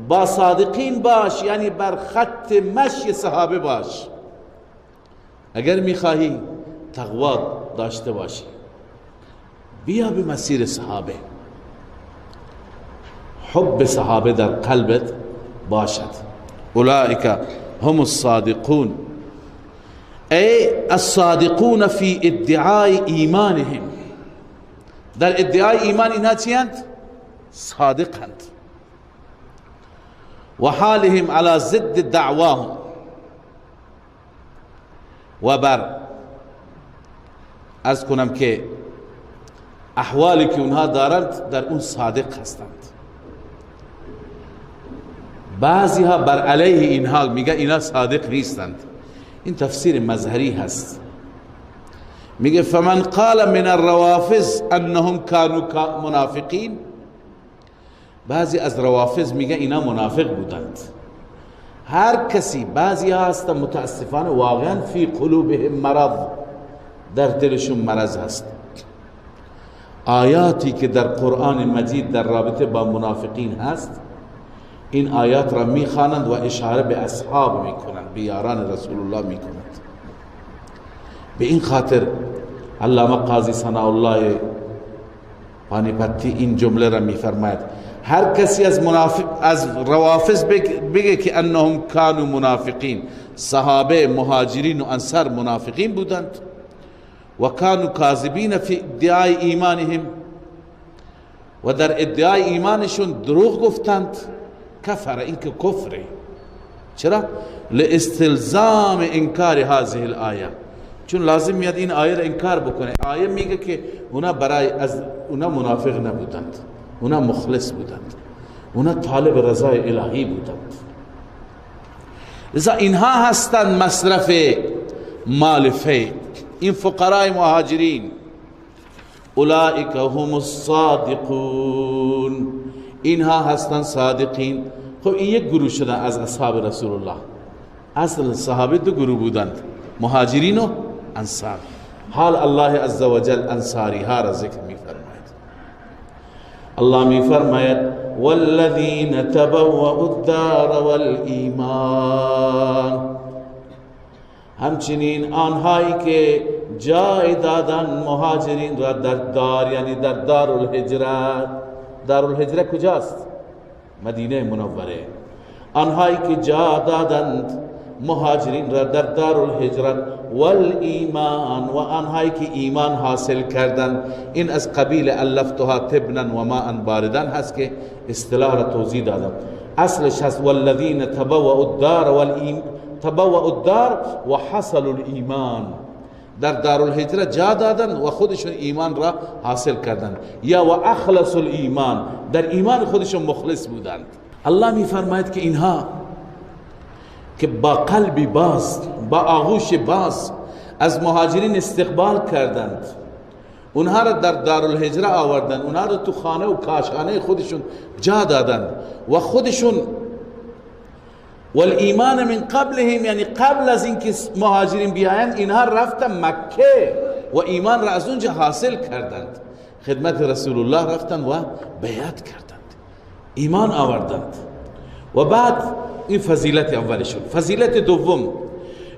با صادقین باش، یعنی بر خط مشی صحابه باش. اگر میخواهی تقوا داشته باشی بیا به مسیر صحابه، حب صحابه در قلبت باشد. اولئک هم الصادقون، ای الصادقون فی ادعای ایمانهم، در ادعای ایمان اینا چیند؟ صادقند. و حالهم على ضد دعواهم، و بر از کنم که احوالی که اونها دارند در اون صادق هستند. بعضی ها بر علیه این حال میگه اینا صادق نیستند. این تفسیر مظهری هست. میگه فمن قال من الروافض انهم كانوا منافقین، بعضی از روافض میگه اینا منافق بودند. هر کسی، بعضی ها هستن متاسفانه واقعا فی قلوبهم مرض، در دلشون مرض هست. آیاتی که در قرآن مجید در رابطه با منافقین هست، این آیات را میخوانند و اشاره به اصحاب میکنند، به یاران رسول الله میکنند. به این خاطر علامه قاضی ثناء الله پانیپتی این جمله را میفرماید هر کسی از روافض بگه که انهم کانوا منافقین، صحابه، مهاجرین و انصار منافقین بودند، و کانوا کاذبین فی ادعای ایمانهم، و در ادعای ایمانشون دروغ گفتند، کفر، این که کفره. چرا؟ لاستلزام انکار هذه الآیه، چون لازم میاد این آیه را انکار بکنه. آیه میگه که اونا منافق نبودند، اونا مخلص بودند، اونا طالب رضای الهی بودند. لذا اینها هستند مصرف مال فی، این فقرای مهاجرین. اولئک هم الصادقون، اینها هستند صادقین. خب این یک گروه شدن از اصحاب رسول الله. اصل صحابه دو گروه بودند، مهاجرین و انصار. حال الله عزوجل انصاری ها را ذکر می فرماید. الله می فرماید والذین تبوأوا الدار والایمان، همچنین آنهایی که جای دادن مهاجرین را در دار، یعنی در دارالهجرت. دارالهجرت کجاست؟ مدینه منوره. آنهایی که جا دادند مهاجرین را در دارالهجرت والایمان، و آنهایی که ایمان حاصل کردند. این از قبیل الفتها تبنا و ماء باردن هست که اصطلاح را توضیح دادم. اصلش هست والذین تبوأوا الدار و حصلوا الایمان، در دارالهجره جا دادن و خودشون ایمان را حاصل کردند. یا و اخلصوا الایمان، در ایمان خودشون مخلص بودند. الله می فرماید که اینها که با قلبی باز، با آغوش باز از مهاجرین استقبال کردند، اونها را در دارالهجره آوردند، اونها را تو خانه و کاشانه خودشون جا دادند و خودشون والایمان من قبلهم، یعنی قبل از اینکه مهاجرین بیایند اینها رفتن مکه و ایمان را از اونجا حاصل کردند، خدمت رسول الله رفتند و بیعت کردند، ایمان آوردند. و بعد این فضیلت اولشون. فضیلت دوم،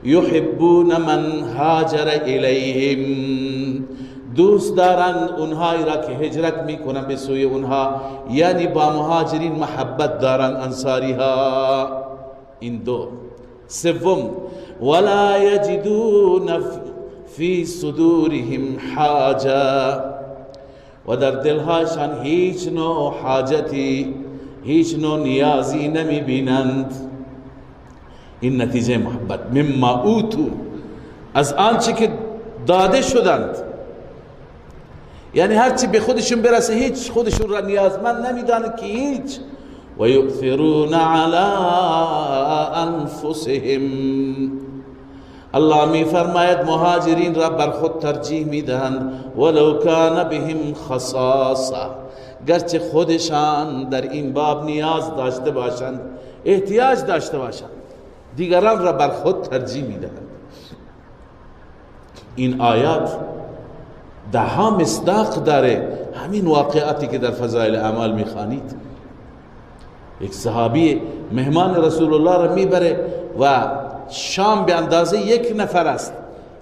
یحبون من هاجر الیهم، دوست دارند اونهایی را که هجرت میکنن به سوی اونها، یعنی با مهاجرین محبت دارند انصاری ها. این دو. سوم، ولا یجدون فی صدورهم حاجه، و در دلهاشان هیچ نوع حاجتی، هیچ نوع نیازی نمی بینند. این نتیجه محبت. مما اوتو، از آنچه که داده شدند، یعنی هرچی به خودشون برسه هیچ خودشون را نیازمند نمیدانند که هیچ. و یؤثرون علی انفسهم، الله می فرماید مهاجرین را بر خود ترجیح میدهند، ولو کان بهم خصاصه، گرچه خودشان در این باب نیاز داشته باشند، احتیاج داشته باشند، دیگران را بر خود ترجیح میدهند. این آیات دهها مصداق داره همین واقعاتی که در فضائل اعمال میخوانید. یک صحابی مهمان رسول الله را میبره و شام به اندازه یک نفر است،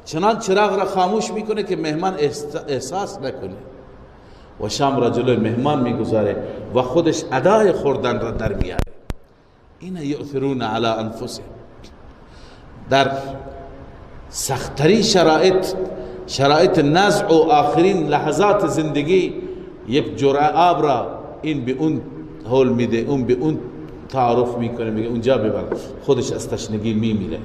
چنان چراغ را خاموش میکنه که مهمان احساس نکنه و شام را جلوی مهمان میگذاره و خودش ادای خوردن را در میاره. این یؤثرون علی انفسهم، در سخت‌ترین شرایط نزع و آخرین لحظات زندگی یک جرعه آب را این به اون حول میده، اون به اون تعارف میکنه، میگه اونجا ببر، خودش از تشنگی میمیره.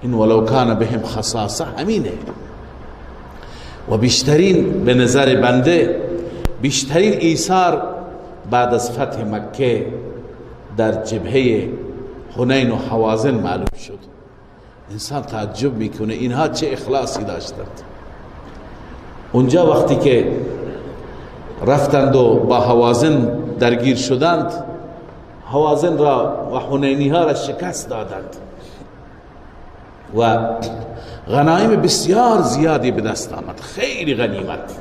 این ولو کان بهم خصاصه همینه. و بیشترین به نظر بنده بیشترین ایثار بعد از فتح مکه در جبهه حنین و حوازن معلوم شد. انسان تعجب میکنه اینها چه اخلاصی داشتند. اونجا وقتی که رفتند و با حوازن درگیر شدند، حوازن را و حنینی ها را شکست دادند و غنایم بسیار زیادی به دست آمد، خیلی غنیمت،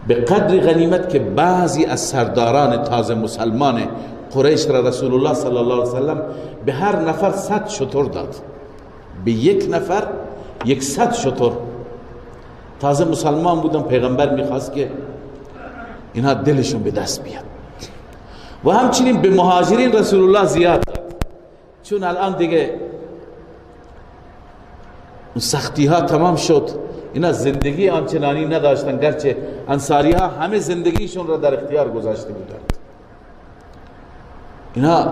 به قدر غنیمت که بعضی از سرداران تازه مسلمان قریش را رسول الله صلی الله علیه وسلم به هر نفر 100 شتر داد، به یک نفر 100 شتر. تازه مسلمان بودن، پیغمبر میخواست که اینها دلشون به دست بیاد. و همچنین به مهاجرین رسول الله زیاد داد، چون الان دیگه اون سختی ها تمام شد، اینا زندگی آنچنانی نداشتن، گرچه انصاری ها همه زندگیشون را در اختیار گذاشته بودند. اینا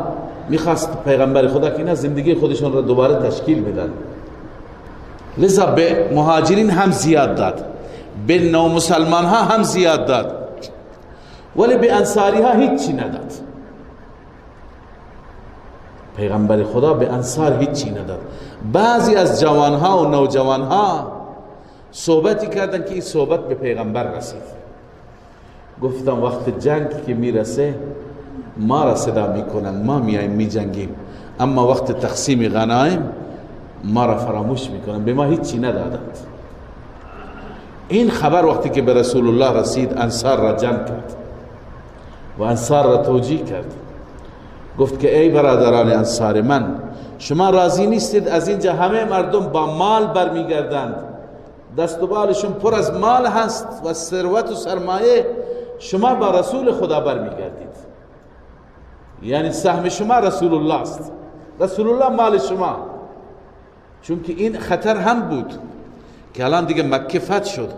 میخواست پیغمبر خدا که اینا زندگی خودشون را دوباره تشکیل بدن، لذا به مهاجرین هم زیاد داد، به نو مسلمان ها هم زیاد داد، ولی به انصاری ها هیچی نداد. پیغمبر خدا به انصار هیچی نداد. بعضی از جوان ها و نوجوان ها صحبتی کردن که این صحبت به پیغمبر رسید، گفتم وقت جنگ که میرسه ما را صدا میکنن، ما میایم میجنگیم، اما وقت تقسیم غنایم ما را فراموش میکنن، به ما هیچی ندادند. این خبر وقتی که به رسول الله رسید، انصار را جمع کرد و انصار را توجیه کرد، گفت که ای برادران انصار من، شما راضی نیستید از اینجا همه مردم با مال برمیگردند، دست و بالشون پر از مال هست و ثروت و سرمایه، شما با رسول خدا برمیگردید، یعنی سهم شما رسول الله است، رسول الله مال شما. چون که این خطر هم بود که الان دیگه مکه فتح شد،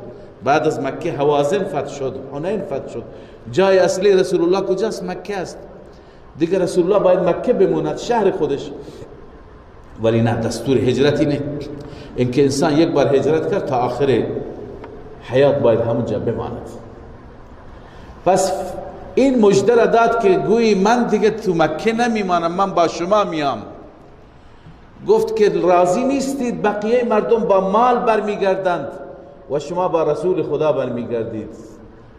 بعد از مکه حوازن فتح شد، حنین فتح شد، جای اصلی رسول الله کجاست؟ مکه است. دیگه رسول الله باید مکه بموند، شهر خودش. ولی نه، دستور هجرت اینه، اینکه انسان یک بار هجرت کرد تا آخر حیات باید همونجا بماند. پس این مژده را داد که گویی من دیگه تو مکه نمیمانم، من با شما میام. گفت که راضی نیستید بقیه مردم با مال برمیگردند و شما با رسول خدا برمیگردید.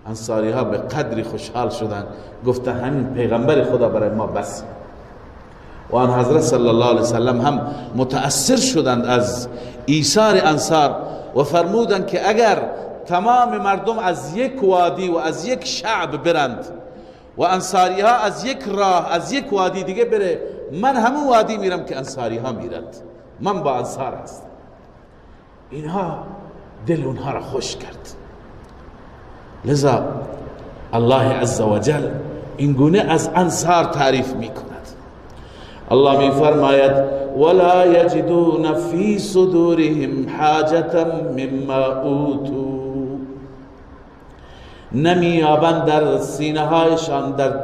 انصاری ها به قدری خوشحال شدند، گفتن همین پیغمبر خدا برای ما بس. و آن حضرت صلی الله علیه وسلم هم متأثر شدند از ایثار انصار و فرمودند که اگر تمام مردم از یک وادی و از یک شعب برند و انصاری ها از یک راه از یک وادی دیگه بره، من همون وادی میرم که انصاری ها میرند، من با انصار هستم. اینها دل اونها را خوش کرد. لذا الله عز وجل این گونه از انصار تعریف میکند. الله می فرماید ولا یجدون فی صدورهم حاجة مما اوتوا، نمیابند در سینه هایشان، در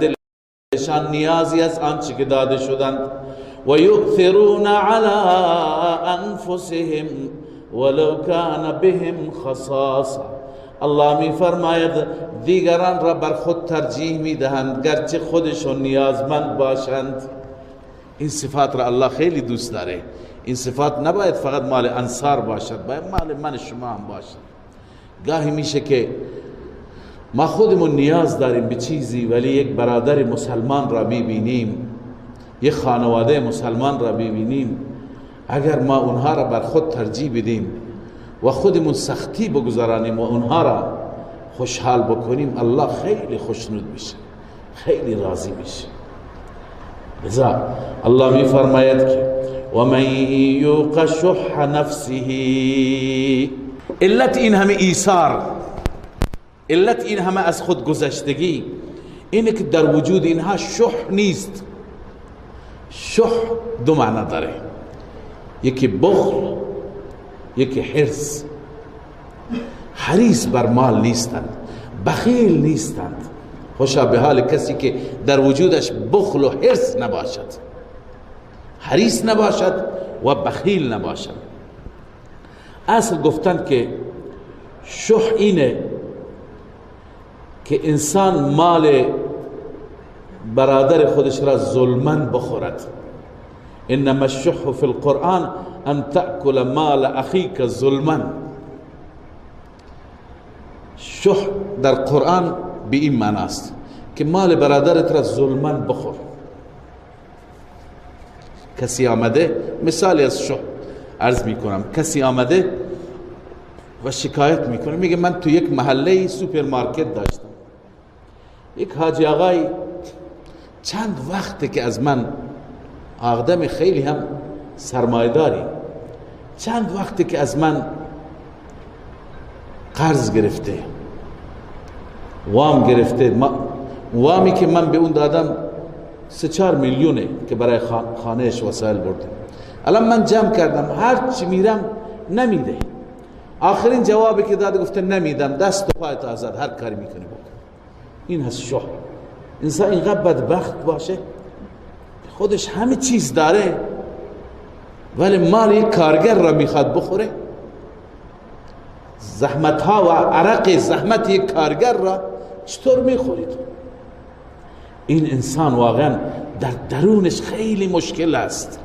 دلشان نیازی از آنچه که داده شدند. و یؤثرون علی انفسهم ولو کان بهم خصاصه، الله می فرماید دیگران را بر خود ترجیح می دهند گرچه خودشون نیازمند باشند. این صفات را الله خیلی دوست داره. این صفات نباید فقط مال انصار باشد، باید مال من شما هم باشد. گاهی میشه که ما خودمون نیاز داریم به چیزی، ولی یک برادر مسلمان را ببینیم، یک خانواده مسلمان را ببینیم، اگر ما اونها را بر خود ترجیح بدیم و خودمون سختی بگذارانیم و اونها را خوشحال بکنیم، الله خیلی خوشنود میشه، خیلی راضی میشه. لذا الله می فرماید که و من یوق شح نفسه، علت این همه ایثار، علت این همه از خود گذشتگی اینه که در وجود اینها شح نیست. شح دو معنی داره، یکی بخل، یکی حرص. حریص بر مال نیستند، بخیل نیستند. خوشا به حال کسی که در وجودش بخل و حرص نباشد، حریص نباشد و بخیل نباشد. اصل گفتند که شح اینه که انسان مال برادر خودش را ظلماً بخورد. انما الشح فی القرآن ان تأکل مال اخیک ظلماً. شح در قرآن به این معنی است که مال برادرت را ظلماً بخور. کسی آمده، مثالی از شح عرض می کنم، کسی آمده و شکایت میکنه، میگه من تو یک محله سوپرمارکت داشتم، یک حاجی آقای چند وقته که از من، آدم خیلی هم سرمایه‌داری، چند وقته که از من قرض گرفته، وام گرفته، وامی که من به اون دادم 3-4 میلیونه که برای خانهش وسایل برده. الان من جمع کردم، هر چی میرم نمیده. آخرین جوابی که داده گفته نمیدم، دست و پایت آزاد، هر کاری میکنی بکن. این هست شح. انسان اینقدر بدبخت باشه خودش همه چیز داره ولی مال یک کارگر را میخواد بخوره. زحمت ها و عرق زحمت یک کارگر را چطور میخورید؟ این انسان واقعا در درونش خیلی مشکل است.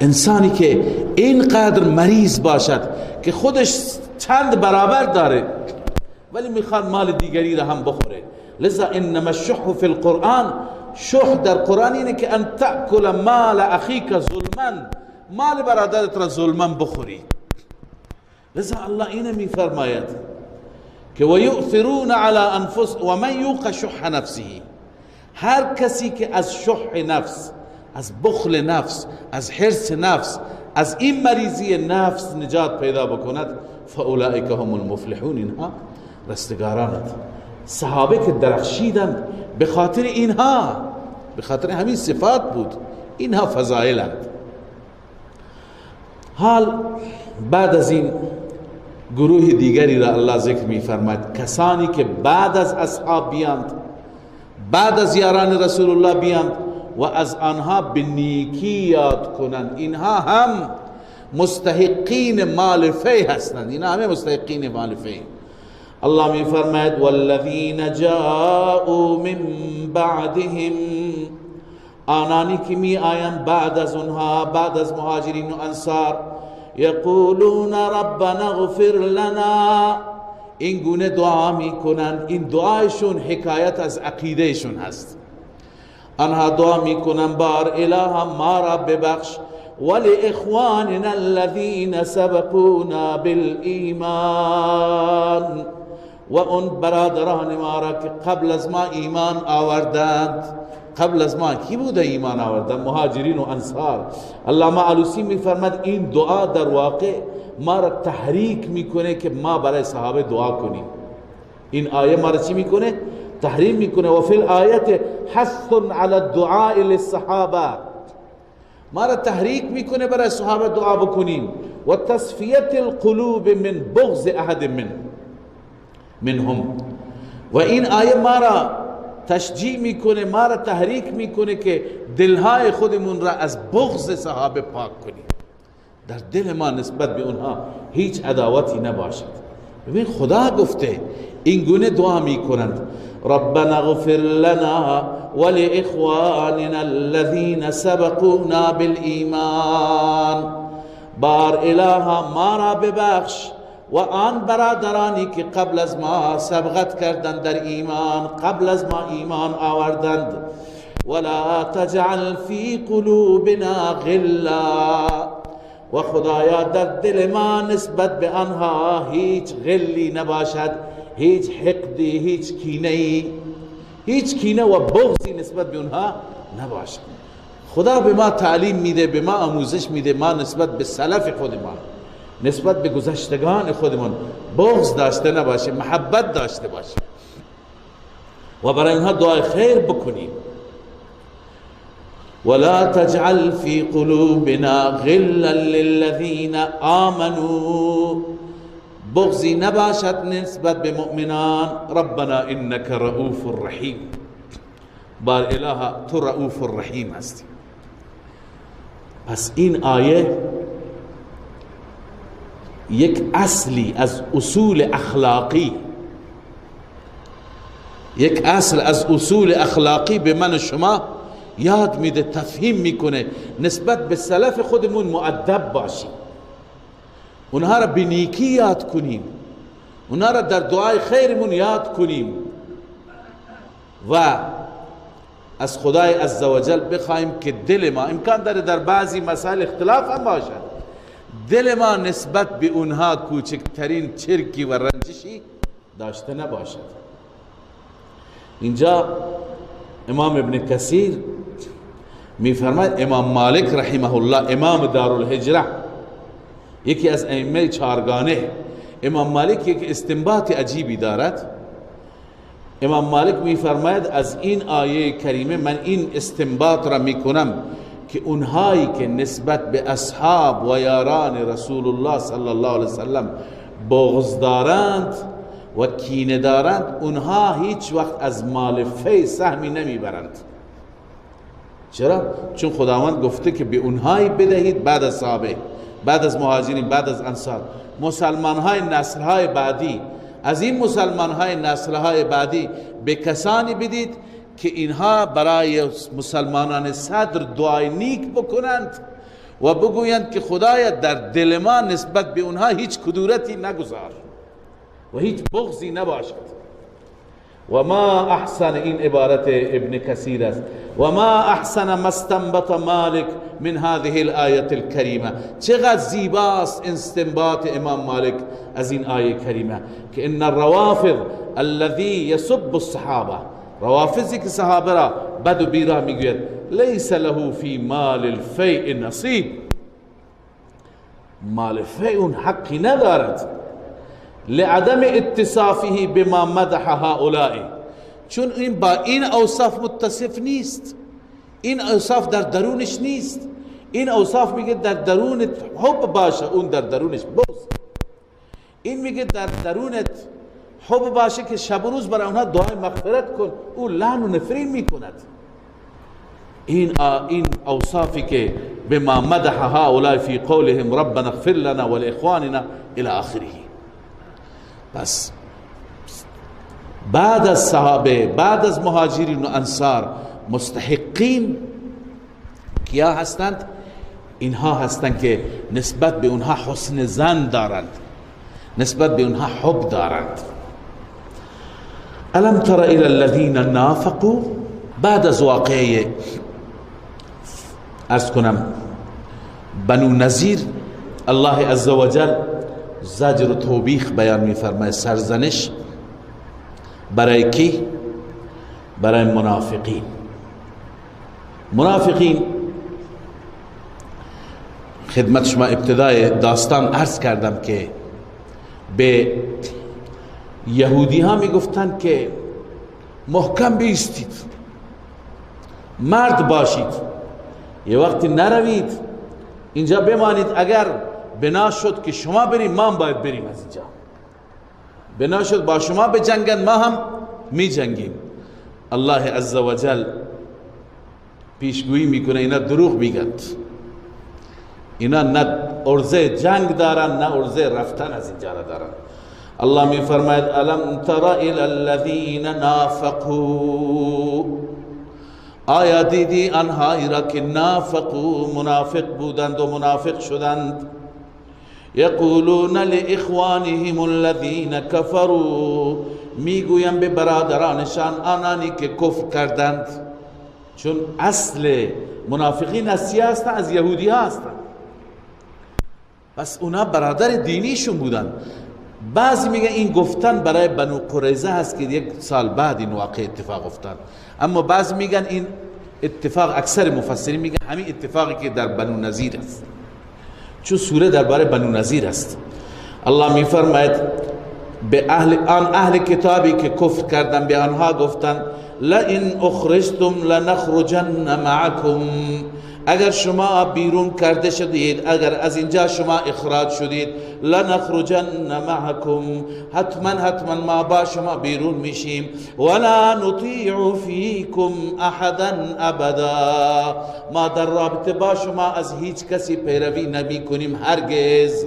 انسانی که اینقدر مریض باشد که خودش چند برابر داره ولی میخواد مال دیگری را هم بخوره. لذا انما الشح فی القرآن، شح در قرآن اینه که ان تأکل مال اخیک ظلما، مال برادرت را ظلما بخوری. لذا الله اینه میفرماید که و یؤثرون علی انفس و من یوق شح نفسه، هر کسی که از شح نفس، از بخل نفس، از حرص نفس، از این مریضی نفس نجات پیدا بکند فاولئک هم المفلحون، اینها رستگارانند. صحابه که درخشیدند به خاطر اینها، به خاطر همین صفات بود، اینها فضائلند. حال بعد از این گروه دیگری را الله ذکر می فرماید، کسانی که بعد از اصحاب بیاند، بعد از یاران رسول الله بیان و از آنها به نیکی یاد کنند. اینها هم مستحقین مال فی هستند، اینها همه مستحقین مال فی. الله می فرماید والذین جاءوا من بعدهم، آنانی که می آیند بعد از اونها، بعد از مهاجرین و انصار، یقولون ربنا اغفر لنا، این گونه دعا می کنند. این دعایشون حکایت از عقیدهشون هست. آنها دعا می کنند بار اله ما را ببخش، ولاخواننا الذين سبقونا بالایمان، و اون برادران ما را که قبل از ما ایمان آوردند. قبل از ما کی بوده ایمان آوردند؟ مهاجرین و انصار. علامه علوسی میفرماد این دعا در واقع ما را تحریک میکنه که ما برای صحابه دعا کنیم. این آیه ما را چی میکنه؟ تحریم میکنه. و فی الآیت حث علی الدعاء للصحابه، ما را تحریک میکنه برای صحابه دعا بکنیم. و تصفیت القلوب من بغض احد منهم، و این آیه ما را تشجیع میکنه، ما را تحریک میکنه که دلهای خودمون را از بغض صحابه پاک کنیم، در دل ما نسبت به اونها هیچ عداوتی نباشد. ببین خدا گفته این گونه دعا میکنند ربنا اغفر لنا ولاخواننا الذين سبقونا بالایمان، بار اله ما را ببخش و آن برادرانی که قبل از ما سبقت کردند در ایمان، قبل از ما ایمان آوردند. ولا تجعل فی قلوبنا غلا، و خدایا در دل ما نسبت به آنها هیچ غلی نباشد، هیچ حقدی، هیچ کینه و بغضی نسبت به اونها نباشد. خدا به ما تعلیم میده، به ما آموزش میده، ما نسبت به سلف خودمان، نسبت به گذشتگان خودمان بغض داشته نباشه، محبت داشته باشه و برای اینها دعای خیر بکنیم. ولا تجعل في قلوبنا غلا للذين آمنوا، بغضی نباشد نسبت به مؤمنان. ربنا انك رؤوف رحیم، بار اله تو رؤوف رحیم هستی. پس این آیه یک اصلی از اصول اخلاقی، یک اصل از اصول اخلاقی به من و شما یاد میده، تفهیم میکنه نسبت به سلف خودمون مؤدب باشیم، اونها را به نیکی یاد کنیم، اونها را در دعای خیرمون یاد کنیم و از خدای عزوجل بخوایم که دل ما، امکان داره در بعضی مسائل اختلاف هم باشد، دل ما نسبت به اونها کوچکترین چرکی و رنجشی داشته نباشد. اینجا امام ابن کثیر میفرماید امام مالک رحمه الله، امام دارالهجره، یکی از ائمه چارگانه، امام مالک یک استنباط عجیبی دارد. امام مالک میفرماید از این آیه کریمه من این استنباط را میکنم که اونهایی که نسبت به اصحاب و یاران رسول الله صلی الله علیه وسلم بغض دارند و کینه دارند، اونها هیچ وقت از مال فی سهمی نمیبرند. چرا؟ چون خداوند گفته که به اونهایی بدهید بعد از صحابه، بعد از مهاجرین، بعد از انصار، مسلمانهای نسلهای بعدی، از این مسلمانهای نسلهای بعدی به کسانی بدید که اینها برای مسلمانان صدر دعای نیک بکنند و بگویند که خدایا در دل ما نسبت به اونها هیچ کدورتی نگذار و هیچ بغضی نباشد. و ما احسن، این عبارت ابن کثیر است، و ما احسن ما استنبط مالک من هذه الآیه الکریمه، چقدر زیباست استنباط امام مالک از این آیه کریمه که ان الروافض الذي يسب الصحابه، روافضی که صحابه را بد و بیراه میگوید، لیس له فی مال الفیء نصیب، مال فیء اون حقی ندارد، لعدم اتصافه بما مدح هؤلاء، چون این با این اوصاف متصف نیست، این اوصاف در درونش نیست. این اوصاف میگه در درونت حب باشه، اون در درونش بغض. این میگه در درونت حب باشه که شب و روز برای اونها دعای مغفرت کن، او لعن و نفرین میکند. این اوصافی که بما مدح هؤلاء فی قولهم ربنا اغفر لنا ولاخواننا الى آخره. بس بعد از صحابه، بعد از مهاجرین و انصار، مستحقین کیا هستند؟ اینها هستند که نسبت به اونها حسن ظن دارند، نسبت به اونها حب دارند. الم تر الى الذين نافقوا، بعد از واقعه ارز کنم بنو نذیر، الله عزوجل زجر و توبیخ بیان می‌فرماید، سرزنش برای کی؟ برای منافقین. منافقین خدمت شما ابتدای داستان عرض کردم که به یهودی ها می گفتند که محکم بیستید، مرد باشید، یه وقتی نروید اینجا بمانید، اگر بنا شد که شما بریم ما هم باید بریم از اینجا، بنا شد با شما بجنگن ما هم می جنگیم. الله عزوجل پیشگویی میکنه اینا دروغ میگن، اینا نه ارزه جنگ دارن نه ارزه رفتن از اینجا را دارن. الله می فرماید الم تر الی الذین نافقوا، آیا دیدی آنهایی را که نافقوا منافق بودند و منافق شدند، یقولون لاخوانهم الذین کفروا، میگویم به برادرانشان آنانی که کفر کردند، چون اصل منافقین از چی هستند؟ از یهودی ها هستند، پس اونا برادر دینیشون بودن. بعضی میگن این گفتن برای بنو قریظه هست که یک سال بعد این واقع اتفاق افتاد، اما بعضی میگن این اتفاق، اکثر مفسرین میگن همین اتفاقی که در بنو نذیر است، چون سوره درباره بنو نذیر است. الله میفرماید به اهل کتابی که کفر کردن به آنها گفتن لئن اخرجتم لنخرجن معکم، اگر شما بیرون کرده شدید، اگر از اینجا شما اخراج شدید، لنخرجن معکم، حتما ما با شما بیرون میشیم، ولا نطیع فیکم احدا ابدا، ما در رابطه با شما از هیچ کسی پیروی نمی کنیم هرگز.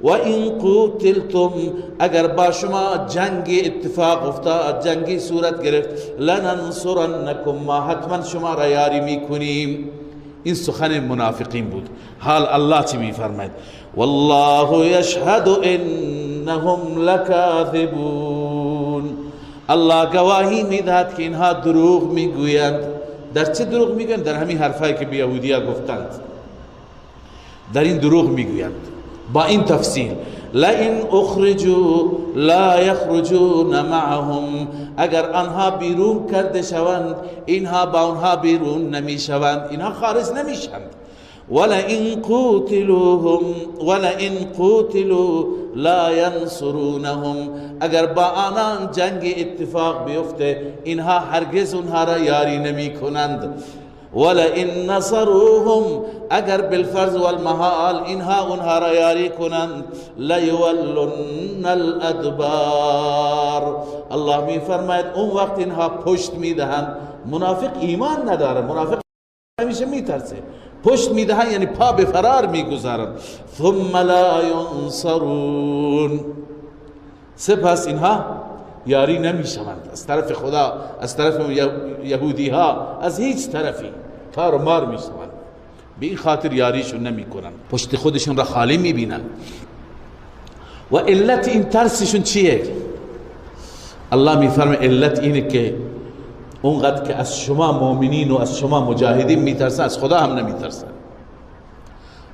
و این قتلتم، اگر با شما جنگ اتفاق افتاد، جنگی صورت گرفت، لننصرنکم، ما حتما شما را یاری میکنیم. این سخن منافقین بود. حال الله چی میفرماید؟ والله یشهد انهم لکاذبون، الله گواهی میدهد که اینها دروغ میگویند. در چه دروغ میگویند؟ در همین حرفایی که به یهودیا گفتند، در این دروغ میگویند. با این تفصیل لئن اخرجوا لا یخرجون معهم، اگر آنها بیرون کرده شوند اینها با آنها بیرون نمی شوند، اینها خارج نمی شوند. ولئن قوتلوا لا ینصرونهم، اگر با آنان جنگ اتفاق بیفته اینها هرگز اونها را یاری نمی کنند. ولئن نصروهم، اگر بالفرض والمحال اینها اونها را یاری کنند، لیولن الادبار، الله می فرماید اون وقت اینها پشت میدهند. منافق ایمان نداره، منافق همیشه میترسه، پشت میدهند یعنی پا به فرار میگذارند. ثم لا ینصرون، سپس اینها یاری نمیشوند از طرف خدا، از طرف یهودی ها، از هیچ طرفی تار و مار میشوند. به این خاطر یاریشون نمی کنن، پشت خودشون را خالی میبینن. و علت این ترسشون چیه؟ الله میفرمه علت اینه که اونقدر که از شما مؤمنین و از شما مجاهدین میترسن، از خدا هم نمیترسن.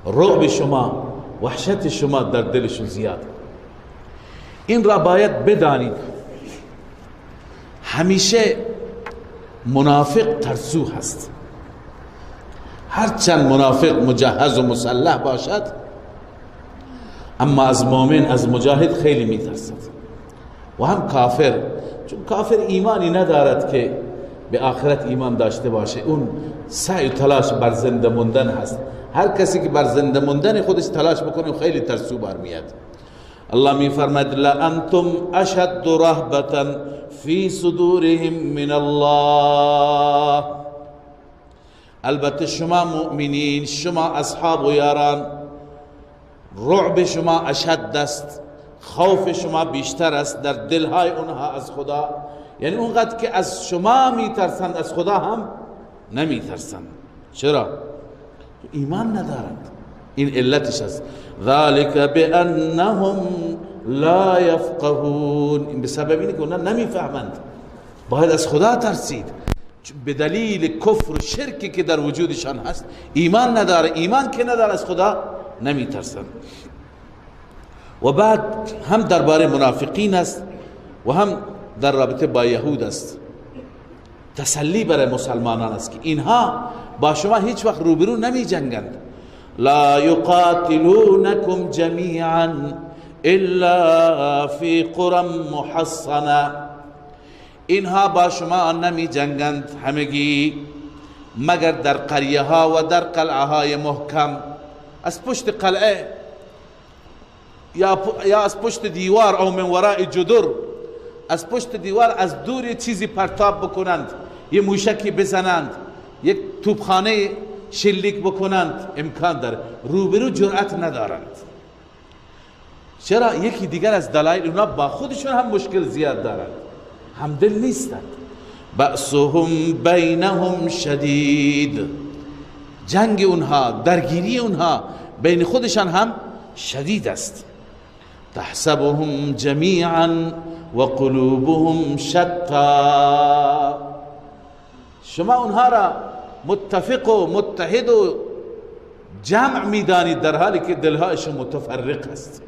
رعب شما، وحشت شما در دلشون زیاد. این را باید بدانید، همیشه منافق ترسو هست. هرچند منافق مجهز و مسلح باشد، اما از مؤمن، از مجاهد خیلی میترسد. و هم کافر، چون کافر ایمانی ندارد که به آخرت ایمان داشته باشه، اون سعی و تلاش بر زنده موندن هست. هر کسی که بر زنده موندن خودش تلاش بکنه خیلی ترسو برمیاد. الله میفرماید لانتم اشد رهبة فی صدورهم من الله. البته شما مؤمنین، شما اصحاب و یاران، رعب شما اشد است، خوف شما بیشتر است در دلهای اونها از خدا. یعنی اونقدر که از شما میترسند از خدا هم نمیترسند. چرا؟ ایمان ندارند. این علتش است. ذالک بانهم لا یفقهون. این به سبب اینه که اونها نمیفهمند. باید از خدا ترسید. به دلیل کفر و شرکی که در وجودشان هست ایمان نداره. ایمان که نداره از خدا نمیترسند. و بعد هم درباره منافقین است و هم در رابطه با یهود است. تسلی برای مسلمانان است که اینها با شما هیچ وقت روبرو نمی جنگند. لا یقاتلونکم جمیعا الا فی قرى محصنه. اینها با شما نمی جنگند همگی مگر در قریه ها و در قلعه های محکم. از پشت قلعه یا از پشت دیوار او من وراء جدر، از پشت دیوار از دور چیزی پرتاب بکنند، یه موشکی بزنند، یک توپخانه شلیک بکنند، امکان داره. روبرو جرأت ندارند. چرا؟ یکی دیگر از دلایل اونا با خودشون هم مشکل زیاد دارند، همدل نیستند. بأسهم بینهم شدید. جنگ اونها، درگیری اونها بین خودشان هم شدید است. تحسبهم جمیعا و قلوبهم شتا. شما اونها را متفق و متحد و جمع میدانید در حالی که دلهایشون متفرق است،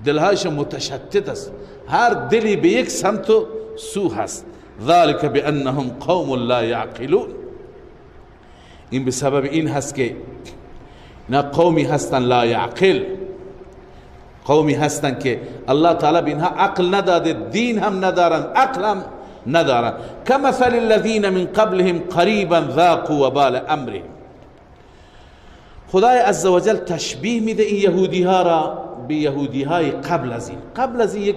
دلهایشون متشتت است، هر دلی به یک سمت و سو هست. ذلك بانهم قوم لا يعقلون. این به سبب این هست که اینا قومی هستن لا یعقل، قومی هستن که الله تعالی به اینها عقل نداده، دین هم ندارن، عقل هم ندارن. كمثل الذين من قبلهم قریبا ذاقوا وبال امرهم. خدای عزوجل تشبیه میده این یهودی ها را به یهودی های قبل از این. قبل از این یک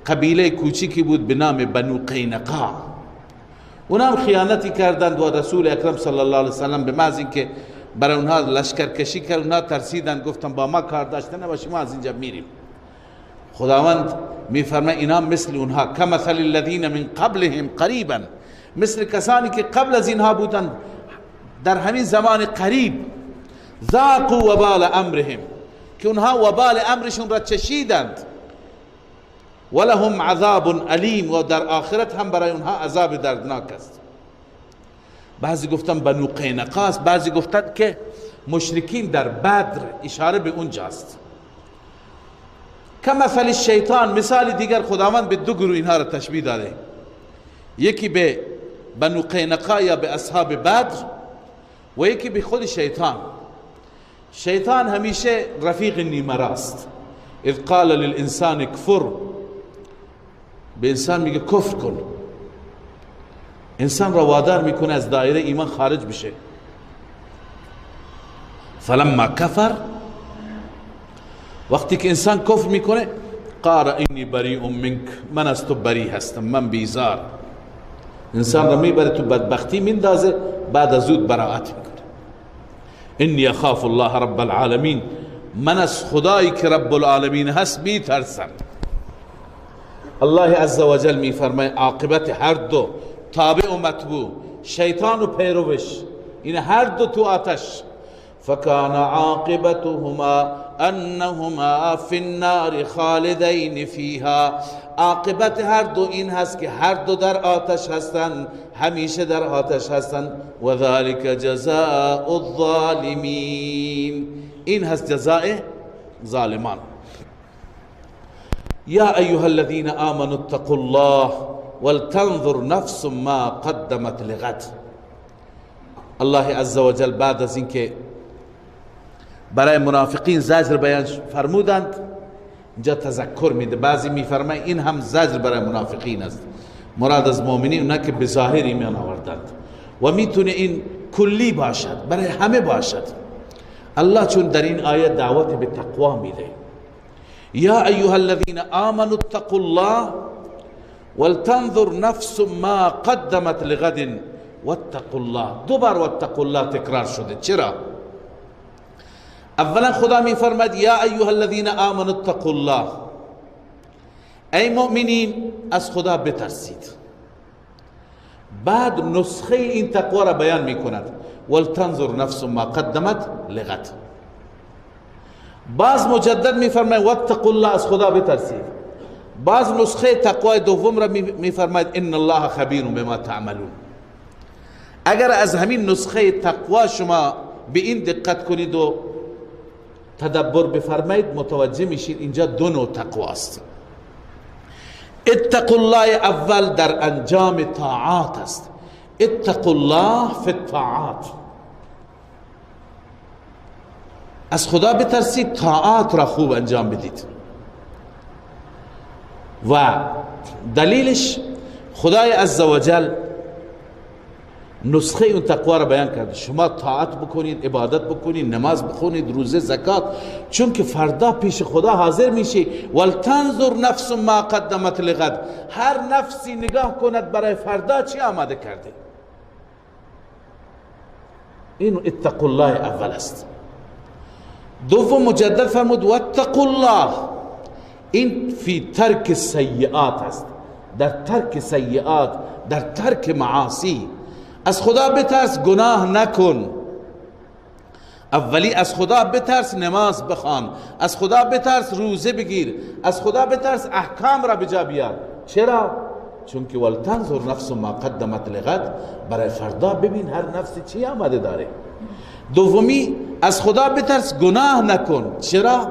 قبیله کوچیکی بود به نام بنو قینقاع. اونا هم خیانتی کردند و رسول اکرم صلی الله علیه وسلم به محض اینکه برای اونها لشکرکشی کرد، اونها ترسیدن، گفتن با ما کار داشته نباشیم، ما از اینجا میریم. خداوند میفرماید اینا مثل اونها، کمثل الذین من قبلهم قریبا، مثل کسانی که قبل از اینها بودند در همین زمان قریب، ذاقوا وبال امرهم، که اونها وبال امرشون را چشیدند، ولهم عذاب علیم، و در آخرت هم برای اونها عذاب دردناک است. بعضی گفتن بنو قینقاع است، بعضی گفتن که مشرکین در بدر، اشاره به اونجاست. کمثل الشیطان، مثال دیگر خداوند به دو گروه اینها را تشبیه داده، یکی به بنو قینقاع یا به اصحاب بدر و یکی به خود شیطان. شیطان همیشه رفیق نیمراست. اذ قال للانسان کفر، به انسان میگه کفر کن، انسان را وادار میکنه از دایره ایمان خارج بشه. فلما کفر، وقتی که انسان کفر میکنه، قال اینی بریء منک، من از تو بری هستم، من بیزار. انسان را میبره تو بدبختی میندازه، بعد از زود براءت میکنه. انی اخاف الله رب العالمین، من از خدایی که رب العالمین هست میترسم. الله عز و جل میفرماید عاقبت هر دو، تابع و متبوع، شیطان و پیروش، این هر دو تو آتش. فکان عاقبتهما انهما فی النار خالدین فیها. عاقبت هر دو این هست که هر دو در آتش هستند، همیشه در آتش هستند. و ذلک جزاء الظالمین، این هست جزاء ظالمان. یا ایها الذین آمنوا اتقوا الله ولتنظر نفس ما قدمت لغد. الله عز و جل بعد از اینکه برای منافقین زجر بیان فرمودند، اینجا تذکر میده. بعضی میفرماید این هم زجر برای منافقین است، مراد از مؤمنین اونا که به ظاهر ایمان آوردند، و میتونه این کلی باشد، برای همه باشد. الله چون در این آیه دعوت به تقوا میده، یا ایها الذین آمنوا اتقوا الله ولتنظر نفس ما قدمت لغد واتقوا الله. دو بار واتقوا الله تکرار شده. چرا؟ اولا خدا می فرماید یا ایها الذین آمنوا اتقوا الله، ای مؤمنین از خدا بترسید. بعد نسخه این تقوا را بیان می کند ولتنظر نفس ما قدمت لغد. باز مجدد می فرماید واتقوا الله، از خدا بترسید. باز نسخه تقوای دوم را می فرماید ان الله خبیر بما تعملون. اگر از همین نسخه تقوا شما به این دقت کنید و تدبر بفرمایید متوجه میشید اینجا دو نوع تقوا است. اتقوا الله اول در انجام طاعات است. اتقوا الله فی الطاعات، از خدا بترسید، طاعات را خوب انجام بدید. و دلیلش خدای عزوجل نسخه اون تقوا را بیان کرده. شما طاعت بکنید، عبادت بکنید، نماز بخونید، روزه، زکات، چون که فردا پیش خدا حاضر میشه. ولتنظر نفس ما قدمت لغد، هر نفسی نگاه کند برای فردا چی آماده کرده. این اتقوا الله اول است. دوم مجدد فرمود واتقوا الله، این فی ترک سیئات است، در ترک سیئات، در ترک معاصی. از خدا بترس، گناه نکن. اولی از خدا بترس، نماز بخوان. از خدا بترس، روزه بگیر. از خدا بترس، احکام را بجا بیار. چرا؟ چون که ولتنظر نفس ما قدمت لغد، برای فردا ببین هر نفسی چی آمده داره. دومی از خدا بترس، گناه نکن. چرا؟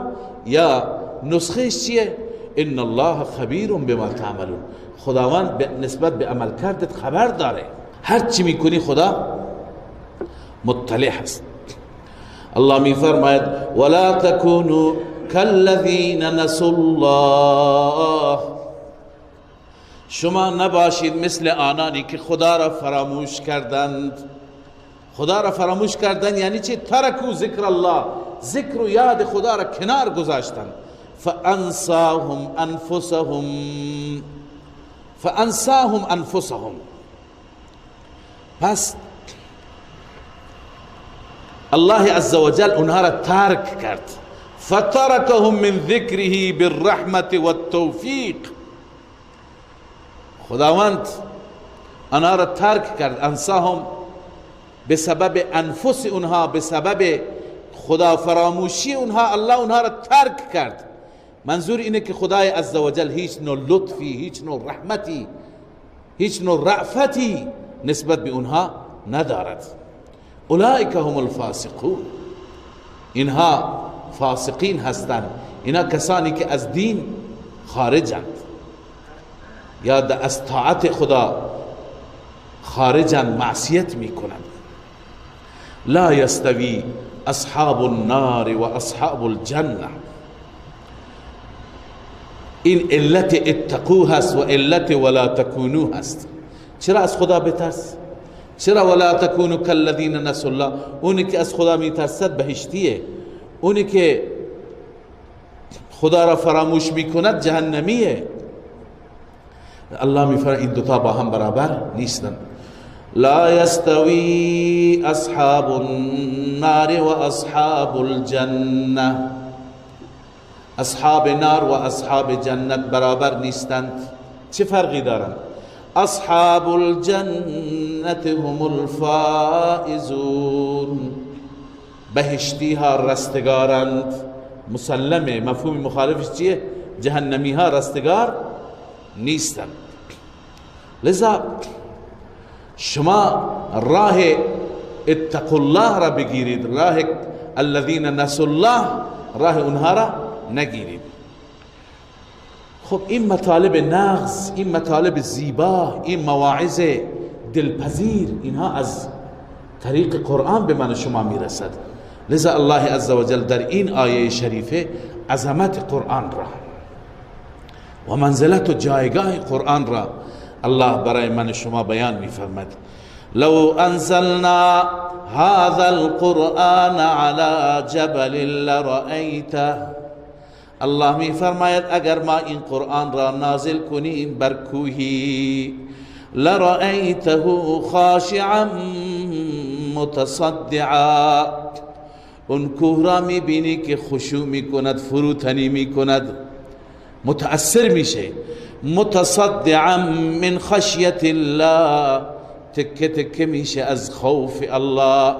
یا نسخهش چیه؟ ان الله خبیر بما تعملون، خداوند نسبت به عمل کردت خبر داره، هر چی میکنی خدا مطلع هست. الله می فرماید ولا تکونوا کالذین نسوا الله، شما نباشید مثل آنانی که خدا را فراموش کردند. خدا را فراموش کردند یعنی چه؟ ترکوا ذکر الله، ذکر و یاد خدا را کنار گذاشتند. فانساهم انفسهم، پس الله عزوجل اونها را ترک کرد. فترکهم من ذکره بالرحمت والتوفیق، خداوند آنها را ترک کرد. انساهم به سبب انفس اونها، به سبب خدا فراموشی اونها، الله اونها را ترک کرد. منظور اینه که خدای عزوجل هیچ نوع لطفی، هیچ نوع رحمتی، هیچ نوع رأفتی نسبت به اونها ندارد. اولئک هم الفاسقون، اینها فاسقین هستند. اینا کسانی که از دین خارجند یا از طاعت خدا خارجند، معصیت میکنند. لا یستوی اصحاب النار و اصحاب الجنه، این علت اتقو هست و علت ولا تکونو هست. چرا از خدا بترس؟ چرا ولا تکونو کالذین نسوا الله؟ اونی که از خدا میترسد بهشتیه، اونی که خدا را فراموش میکند جهنمیه. الله میفرماید این دوتا با هم برابر نیستن. لا یستوی اصحاب النار و اصحاب الجنه، اصحاب نار و اصحاب جنت برابر نیستند. چه فرقی دارند؟ اصحاب الجنت هم الفائزون، بهشتی ها رستگارند. مسلمه، مفهوم مخالفش چیه؟ جهنمی ها رستگار نیستند. لذا شما راه اتقوا الله را بگیرید، راه الذین نسوا الله، راه اونها را نگیرید. خب این مطالب نغز، این مطالب زیبا، این مواعظ دلپذیر، اینها از طریق قرآن به من شما میرسد. لذا الله عزوجل در این آیه شریفه عظمت قرآن را و منزلت و جایگاه قرآن را الله برای من شما بیان میفرماد. لو انزلنا هذا القرآن على جبل لرأيته، الله می فرماید اگر ما این قرآن را نازل کنیم بر کوهی لرأیته خاشعا متصدعا، اون کوه را می بینی که خشوع می کند، فروتنی می کند، متأثر میشه. متصدعا من خشیت الله، تکه تکه میشه از خوف الله.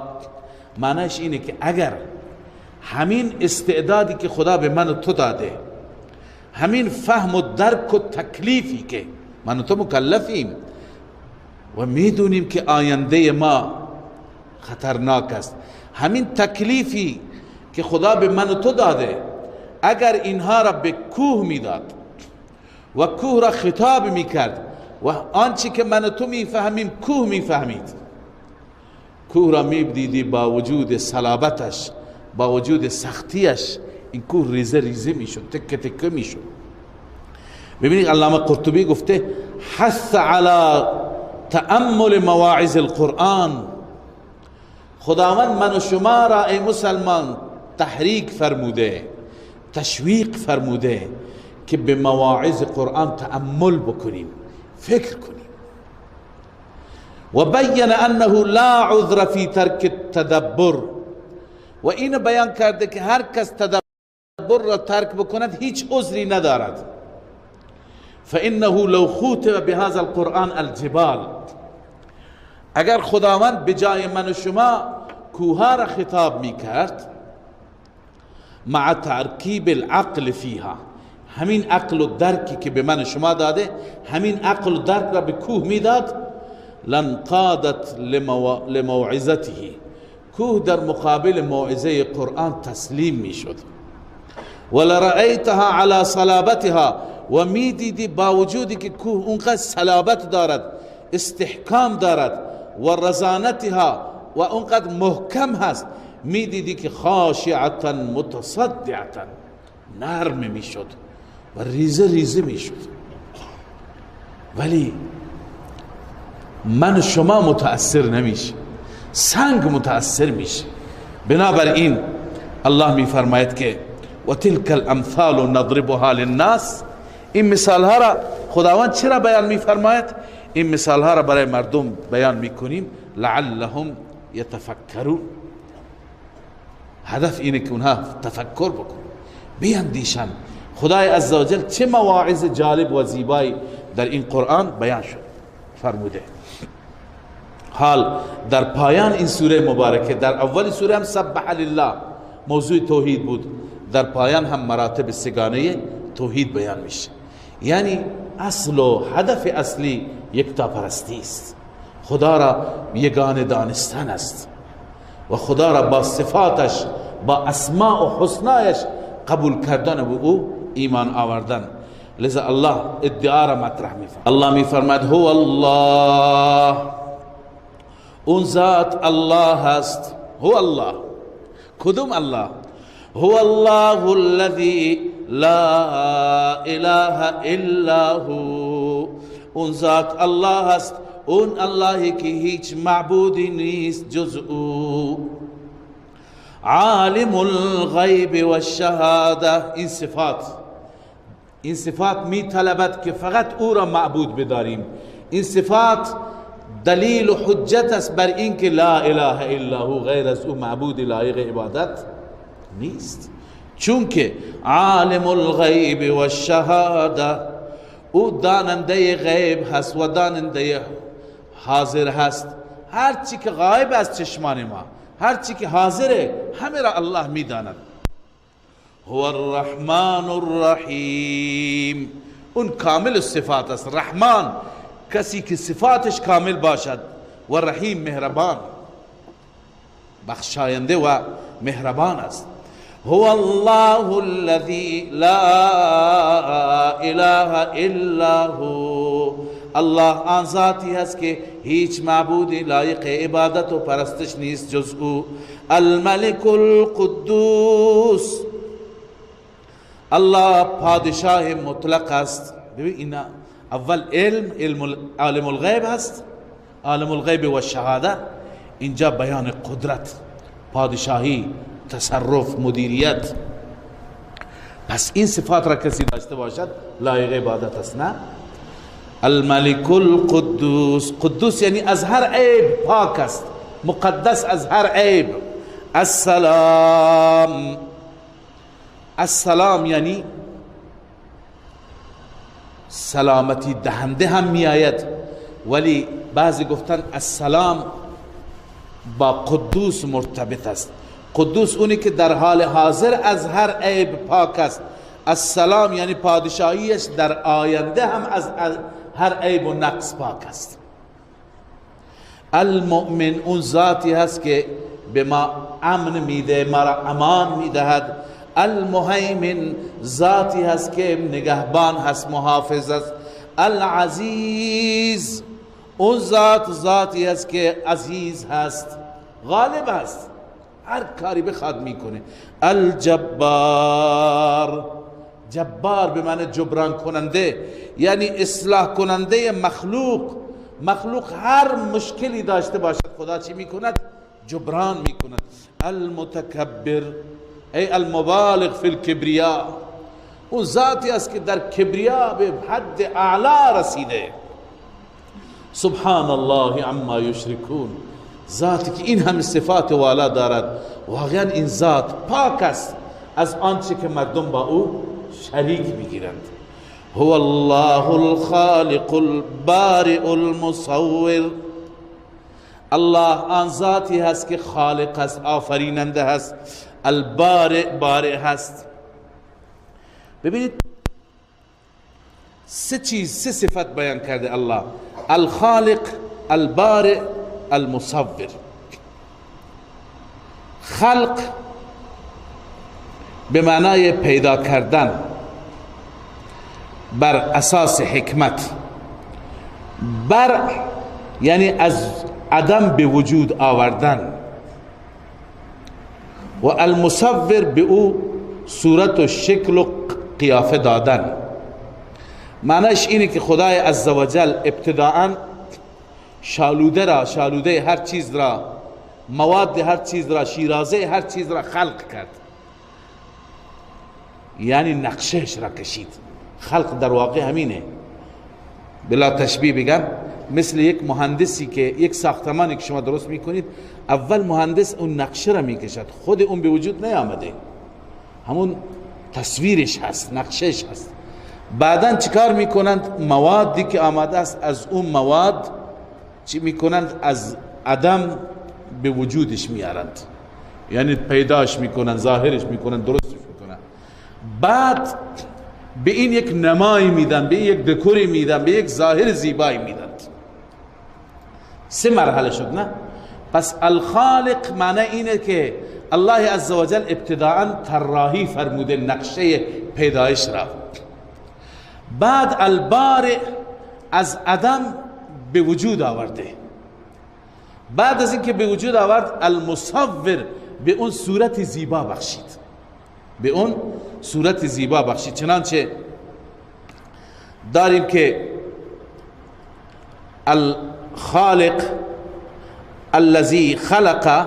معنیش اینه که اگر همین استعدادی که خدا به من و تو داده، همین فهم و درک و تکلیفی که من و تو مکلفیم و میدونیم که آینده ما خطرناک است، همین تکلیفی که خدا به من و تو داده، اگر اینها را به کوه میداد و کوه را خطاب میکرد و آنچه که من و تو میفهمیم کوه میفهمید، کوه را میدیدی با وجود صلابتش، با وجود سختیش، این کوه ریزه ریزه میشد، تکه تکه میشد. ببینید علامه قرطبی گفته حث علی تأمل مواعظ القرآن، خداوند من و شما را ای مسلمان تحریک فرموده، تشویق فرموده که به مواعظ قرآن تأمل بکنیم، فکر کنیم. و بین انه لا عذر فی ترک التدبر، و این بیان کرده که هر کس تدبر را ترک بکند هیچ عذری ندارد. فانه لو خوتب بهذا القرآن الجبال، اگر خداوند به جای من و شما کوها را خطاب می کرد مع ترکیب العقل فیها، همین عقل و درکی که به من و شما داده، همین عقل و درک را به کوه میداد، لانقادت لموعظته، کوه در مقابل موعظه قرآن تسلیم میشد. ولرأیتها على صلابتها، و میدیدی با وجودی که کوه اونقدر صلابت دارد، استحکام دارد، و رزانتها و اونقدر محکم هست، میدیدی که خاشعتا متصدعتا، نرم میشد و ریزه ریزه میشد. ولی من شما متأثر نمیشه، سنگ متأثر میشه. بنابراین الله میفرماید که و تلک الامثال نضربها للناس، این مثال ها را خداوند چرا بیان میفرماید؟ این مثال ها را برای مردم بیان میکنیم لعلهم یتفکرون، هدف اینه که اونها تفکر بکن، بیاندیشن خدای عزوجل چه مواعظ جالب و زیبایی در این قرآن بیان شد فرموده. حال در پایان این سوره مبارکه، در اول سوره هم سبح لله موضوع توحید بود، در پایان هم مراتب سگانه توحید بیان میشه. یعنی اصل و هدف اصلی یکتاپرستی است، خدا را یگانه دانستن است و خدا را با صفاتش، با اسماء و حسنایش قبول کردن و او ایمان آوردن. لذا الله ادعا را مطرح می‌فرماید. الله می‌فرماید هو الله، اون ذات الله هست. هو الله، کدوم الله؟ هو الله الذي لا اله الا هو، اون ذات الله هست، اون اللهی که هیچ معبودی نیست جز او. عالم الغیب و الشهاده، این صفات می طلبد که فقط او را معبود بداریم. این صفات دلیل و حجت است بر این که لا اله الا هو، غیر از او معبود لایق عبادت نیست. چون که عالم الغیب و الشهاده، او داننده غیب هست و داننده حاضر هست. هر چی که غایب از چشمان ما، هر چی که حاضره، همه را الله می داند. هو الرحمن الرحیم، اون کامل صفات است. رحمان کسی که صفاتش کامل باشد، و رحیم مهربان، بخشاینده و مهربان است. هو الله الذي لا اله الا هو، الله آن ذاتی هست که هیچ معبودی لایق عبادت و پرستش نیست جز او. الملك القدوس، الله پادشاه مطلق است. ببین اینا اول عالم الغیب هست، عالم الغیب و الشهاده، اینجا بیان قدرت، پادشاهی، تصرف، مدیریت. پس این صفات را کسی داشته باشد لایق عبادت است. نه الملک القدوس، قدوس یعنی از هر عیب پاک است، مقدس از هر عیب. السلام، السلام یعنی سلامتی دهنده هم می آید، ولی بعضی گفتن السلام با قدوس مرتبط است. قدوس اونی که در حال حاضر از هر عیب پاک است. السلام یعنی پادشاهیش در آینده هم از هر عیب و نقص پاک است. المؤمن اون ذاتی هست که به ما امن میده، ما را امان میدهد. المهیمن ذاتی هست که نگهبان هست، محافظ است. العزیز اون ذاتی هست که عزیز هست، غالب هست، هر کاری بخواد میکنه. الجبار، جبار به معنی جبران کننده، یعنی اصلاح کننده مخلوق. مخلوق هر مشکلی داشته باشد خدا چی میکند؟ جبران میکند. المتکبر ای المبالغ فی الکبریا، اون ذاتی است که در کبریا به حد اعلا رسیده. سبحان الله عما یشرکون، ذاتی که این همه صفات والا دارد. واقعا این ذات پاک است از آنچه که مردم با او شریک میگیرند. هو الله الخالق البارئ المصور، الله آن ذاتی هست که خالق است، آفریننده هست. البارئ، بارئ هست. ببینید سه صفت بیان کرده الله: الخالق، البارئ، المصور. خلق به معنای پیدا کردن بر اساس حکمت، بر یعنی از عدم به وجود آوردن، و المصور به او صورت و شکل و قیافه دادن. معنیش اینه که خدای عزوجل ابتداءً شالوده هر چیز را، مواد هر چیز را، شیرازه هر چیز را خلق کرد، یعنی نقشهش را کشید. خلق در واقع همینه. بلا تشبیه بگم، مثل یک مهندسی که یک ساختمانی که شما درست میکنید، اول مهندس اون نقشه را میکشد، خود اون به وجود نیامده، همون تصویرش هست، نقشهش هست. بعداً چیکار میکنند؟ موادی که آمده است از اون مواد چی میکنند؟ از عدم به وجودش میارند، یعنی پیداش میکنند، ظاهرش میکنند، درستش میکنند. بعد به این یک نمایی میدن، به یک دکوری میدن، به یک ظاهر زیبایی میدن. سه مرحله شد. نه پس الخالق معنی اینه که الله عزوجل ابتداءً طراحی فرموده نقشه پیدایش را. بعد البارئ از عدم به وجود آورده. بعد از اینکه به وجود آورد، المصور به اون صورت زیبا بخشید، به اون صورت زیبا بخشید. چنانچه داریم که الخالق الذي خلق،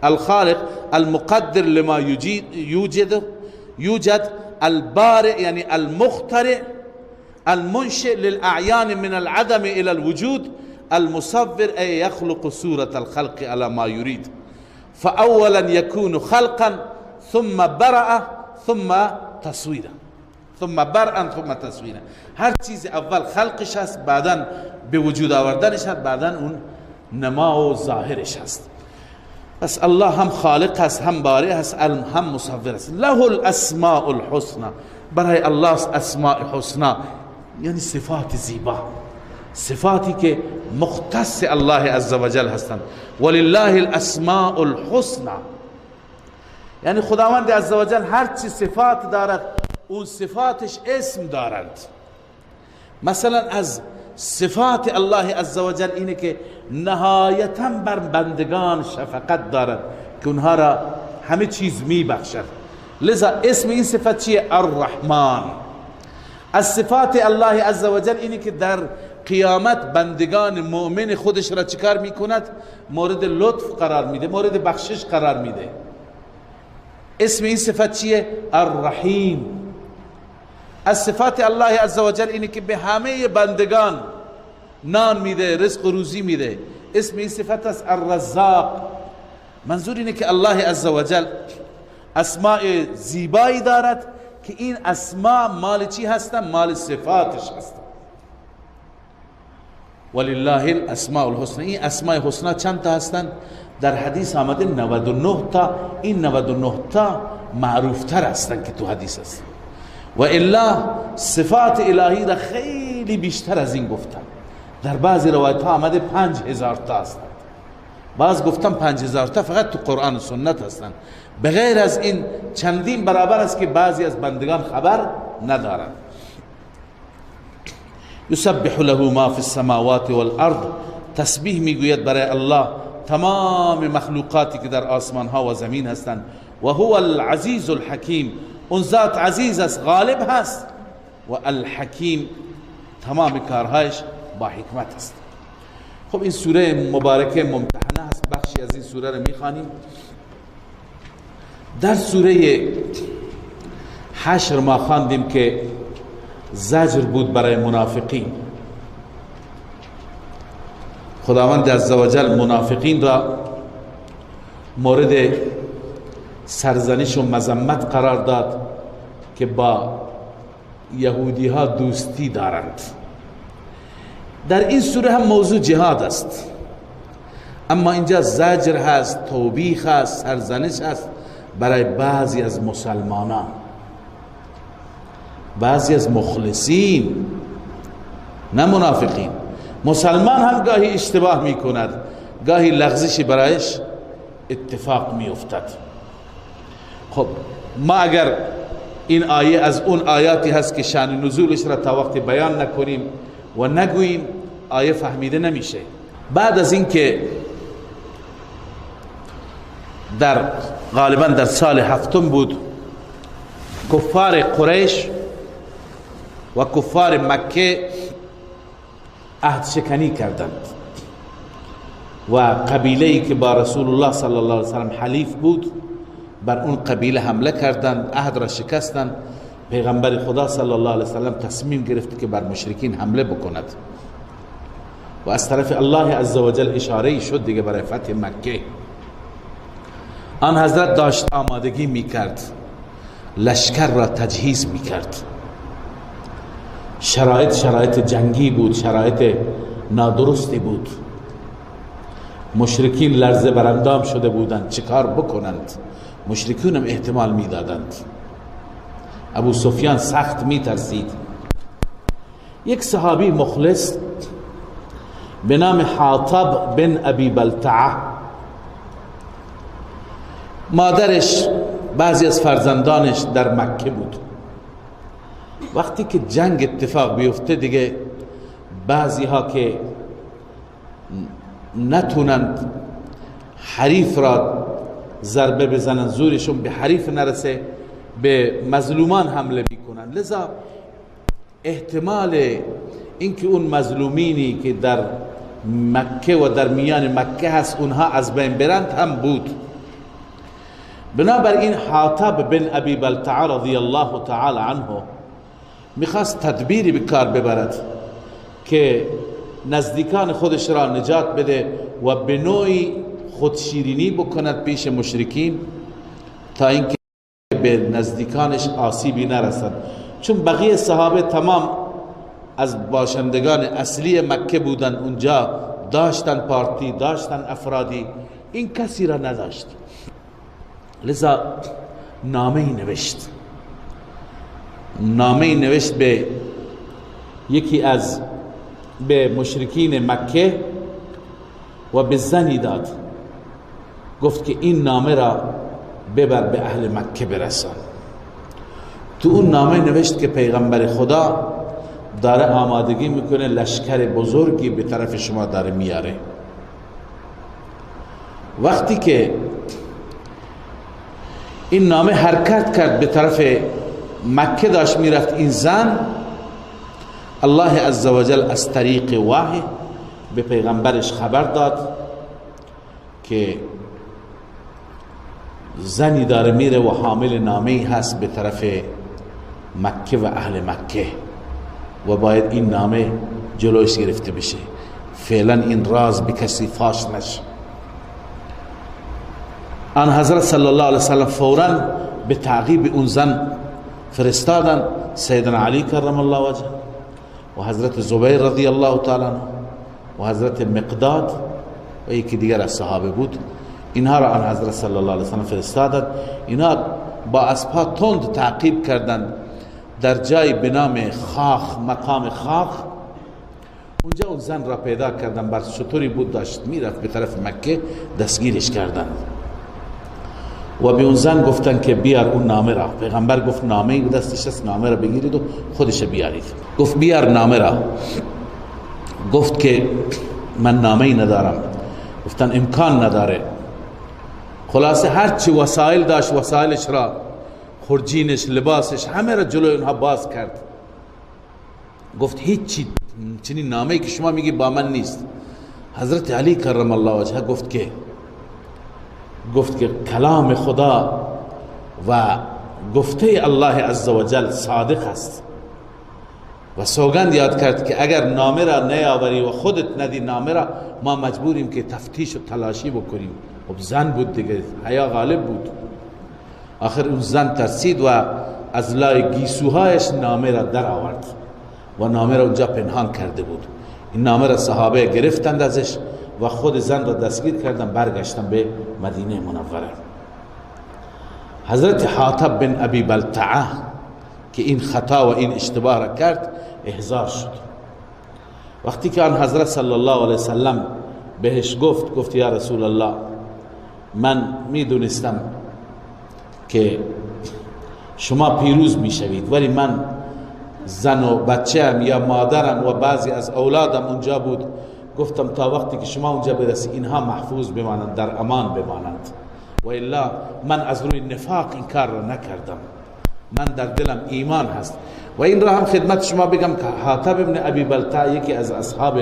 الخالق المقدر لما يوجد، البارئ يعني المخترع، المنشئ للأعيان من العدم إلى الوجود، المصور أي يخلق صورة الخلق على ما يريد. فأولا يكون خلقا ثم برأ ثم تصويرا، ثم برأ ثم تصويرا. هر چیز اول خلقش هست، بعداً به وجود آوردنش هست، بعداً اون نما و ظاهرش هست. پس الله هم خالق هست، هم بارئ هست، هم مصور هست. له الاسماء الحسنى، برای الله اسماء حسنى یعنی صفات زیبا، صفاتی که مختص الله عزوجل هستند. ولله الاسماء الحسنى، یعنی خداوند عزوجل هر چی صفات دارد، اون صفاتش اسم دارند. مثلا از صفات الله عزوجل اینه که نهایتاً بر بندگان شفقت دارد که اونها را همه چیز می بخشد. لذا اسم این صفت چیه؟ الرحمن. از صفات الله عزوجل اینه که در قیامت بندگان مؤمن خودش را چیکار میکند؟ مورد لطف قرار میده، مورد بخشش قرار میده. اسم این صفت چیه؟ الرحیم. از صفات الله عزوجل اینه که به همه بندگان نان میده، رزق و روزی میده. اسم این صفت است الرزاق. منظور اینه که الله عزوجل اسماء زیبایی دارد که این اسماء مال چی هستن؟ مال صفاتش هستن. ولله الاسماء الحسنى. این اسماء حسنا چند تا هستن؟ در حدیث آمده 99 تا. این 99 تا معروف تر هستن که تو حدیث هست، و الا صفات الهی را خیلی بیشتر از این گفتن. در بعضی روایت ها آمده 5000 تا هستند، بعض گفتن 5000 تا فقط تو قرآن و سنت هستند. بغیر از این چندین برابر است که بعضی از بندگان خبر ندارند. یسبح له ما فی السماوات والارض. تسبیح میگوید برای الله تمام مخلوقاتی که در آسمان ها و زمین هستند. و هو العزیز الحکیم. اون ذات عزیز است، غالب هست، و الحکیم تمام کارهایش با حکمت است. خب این سوره مبارکه ممتحنه هست. بخشی از این سوره رو میخوانیم. در سوره حشر ما خواندیم که زجر بود برای منافقین. خداوند عزوجل منافقین را مورد سرزنش و مذمت قرار داد که با یهودی ها دوستی دارند. در این سوره هم موضوع جهاد است، اما اینجا زجر هست، توبیخ هست، سرزنش هست برای بعضی از مسلمانان، بعضی از مخلصین، نه منافقین. مسلمان هم گاهی اشتباه می کند، گاهی لغزشی برایش اتفاق می افتد. خب ما اگر این آیه از اون آیاتی هست که شأن نزولش را تا وقت بیان نکنیم و نگوییم آیه فهمیده نمیشه. بعد از این که غالبا در سال 7 بود، کفار قریش و کفار مکه عهد شکنی کردند و قبیله‌ای که با رسول الله صلی الله علیه وسلم حلیف بود بر اون قبیله حمله کردند، عهد را شکستند. پیغمبر خدا صلی الله علیه وسلم تصمیم گرفت که بر مشرکین حمله بکند و از طرف الله عزوجل اشاره شد دیگه برای فتح مکه. آن حضرت داشت آمادگی میکرد، لشکر را تجهیز میکرد. شرایط جنگی بود، شرایط نادرستی بود. مشرکین لرزه براندام شده بودند چیکار بکنند. مشرکین هم احتمال میدادند. ابو سفیان سخت میترسید. یک صحابی مخلص به نام حاطب بن ابی بلتعه، مادرش بعضی از فرزندانش در مکه بود. وقتی که جنگ اتفاق بیفته دیگه بعضی ها که نتونند حریف را ضربه بزنن، زورشون به حریف نرسه، به مظلومان حمله میکنن. لذا احتمال اینکه اون مظلومینی که در مکه و در میان مکه هست اونها از بین برند هم بود. بنابراین حاطب بن ابی بلتعه رضی الله تعالی عنه میخواست تدبیری به کار ببرد که نزدیکان خودش را نجات بده و به نوعی خودشیرینی بکند پیش مشرکین تا اینکه به نزدیکانش آسیبی نرسد. چون بقیه صحابه تمام از باشندگان اصلی مکه بودن، اونجا داشتن پارتی، داشتن افرادی، این کسی را نداشت. لذا نامه نوشت به یکی از به مشرکین مکه و به زنی داد، گفت که این نامه را ببر به اهل مکه برسان. تو اون نامه نوشت که پیغمبر خدا داره آمادگی میکنه، لشکر بزرگی به طرف شما داره میاره. وقتی که این نامه حرکت کرد به طرف مکه داشت میرفت، این زن، الله عزوجل از طریق وحی به پیغمبرش خبر داد که زنی داره میره و حامل نامه‌ای هست به طرف مکه و اهل مکه و باید این نامه جلوش گرفته بشه، فعلا این راز به کسی فاش نشه. آن حضرت صلی الله علیه وسلم فوراً به تعقیب اون زن فرستادن سیدنا علی کرم الله وجهه و حضرت زبیر رضی الله تعالی عنه و حضرت مقداد و یکی دیگر از صحابه بود. اینها را آن حضرت صلی الله علیه وسلم فرستادند. اینها با اسبها تند تعقیب کردند در جای به نام خاخ، مقام خاخ. اونجا اون زن را پیدا کردن، بر شطوری بود داشت میرفت به طرف مکه، دستگیرش کردند و به اون زن گفتن که بیار اون نامه را. پیغمبر گفت نامه دستش است، نامه را بگیرید و خودش بیارید. گفت بیار نامه را. گفت که من نامه ندارم. گفتن امکان نداره. خلاصه هرچی وسایل داشت وسایلش را، خورجینش، لباسش، همه را جلوی اونها باز کرد. گفت هیچی چنین نامه‌ای که شما میگی با من نیست. حضرت علی کرم الله وجهه گفت که کلام خدا و گفته الله عزوجل صادق است و سوگند یاد کرد که اگر نامه را نیاوری و خودت ندی نامه را، ما مجبوریم که تفتیش و تلاشی بکنیم. خب زن بود دیگه، حیا غالب بود. آخر اون زن ترسید و از لای گیسوهایش نامه را در آورد و نامه را اونجا پنهان کرده بود. این نامه را صحابه گرفتند ازش و خود زن را دستگیر کردن، برگشتن به مدینه منوره. حضرت حاطب بن ابی بلتعه که این خطا و این اشتباه را کرد احضار شد. وقتی که آن حضرت صلی الله علیه وسلم بهش گفت یا رسول الله، من میدونستم که شما پیروز میشوید، ولی من زن و بچه‌ام یا مادرم و بعضی از اولادم اونجا بود، گفتم تا وقتی که شما اونجا برسی اینها محفوظ بمانند، در امان بمانند، و الا من از روی نفاق این کار را نکردم. من در دلم ایمان هست. و این را هم خدمت شما بگم که حاطب ابن ابی بلتعه یکی از اصحاب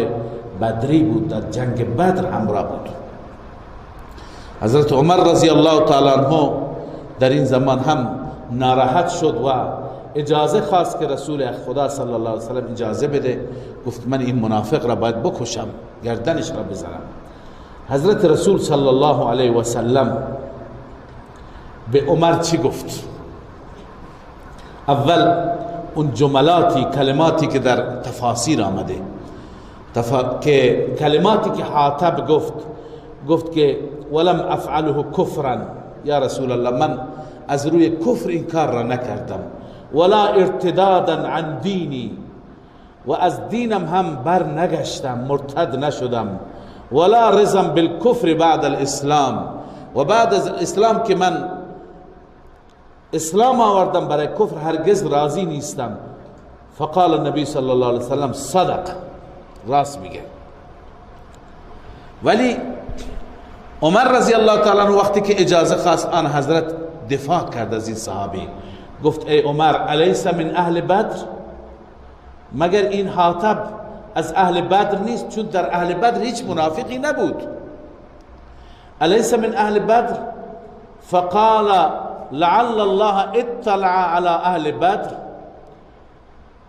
بدری بود، در جنگ بدر همراه بود. حضرت عمر رضی الله تعالی عنه در این زمان هم ناراحت شد و اجازه خواست که رسول خدا صلی الله علیه وسلم اجازه بده. گفت من این منافق را باید بکشم، گردنش را بزنم. حضرت رسول صلی الله علیه وسلم به عمر چی گفت؟ اول اون جملاتی، کلماتی که در تفاسیر آمده، که کلماتی که حاطب گفت که ولم افعله کفرا، یا رسول الله من از روی کفر این کار را نکردم، ولا ارتدادا عن دینی، و از دینم هم بر نگشتم، مرتد نشدم، ولا رزم بالکفر بعد الاسلام، و بعد از اسلام که من اسلام آوردم برای کفر هرگز راضی نیستم. فقال النبی صلی الله علیه وسلم صدق، راست میگه. ولی عمر رضی الله تعالی عنه وقتی که اجازه خواست، آن حضرت دفاع کرد از این صحابی. گفت ای عمر، الیس من اهل بدر؟ مگر این حاطب از اهل بدر نیست؟ چون در اهل بدر هیچ منافقی نبود. الیس من اهل بدر؟ فقال لعل الله اطلع على اهل بدر،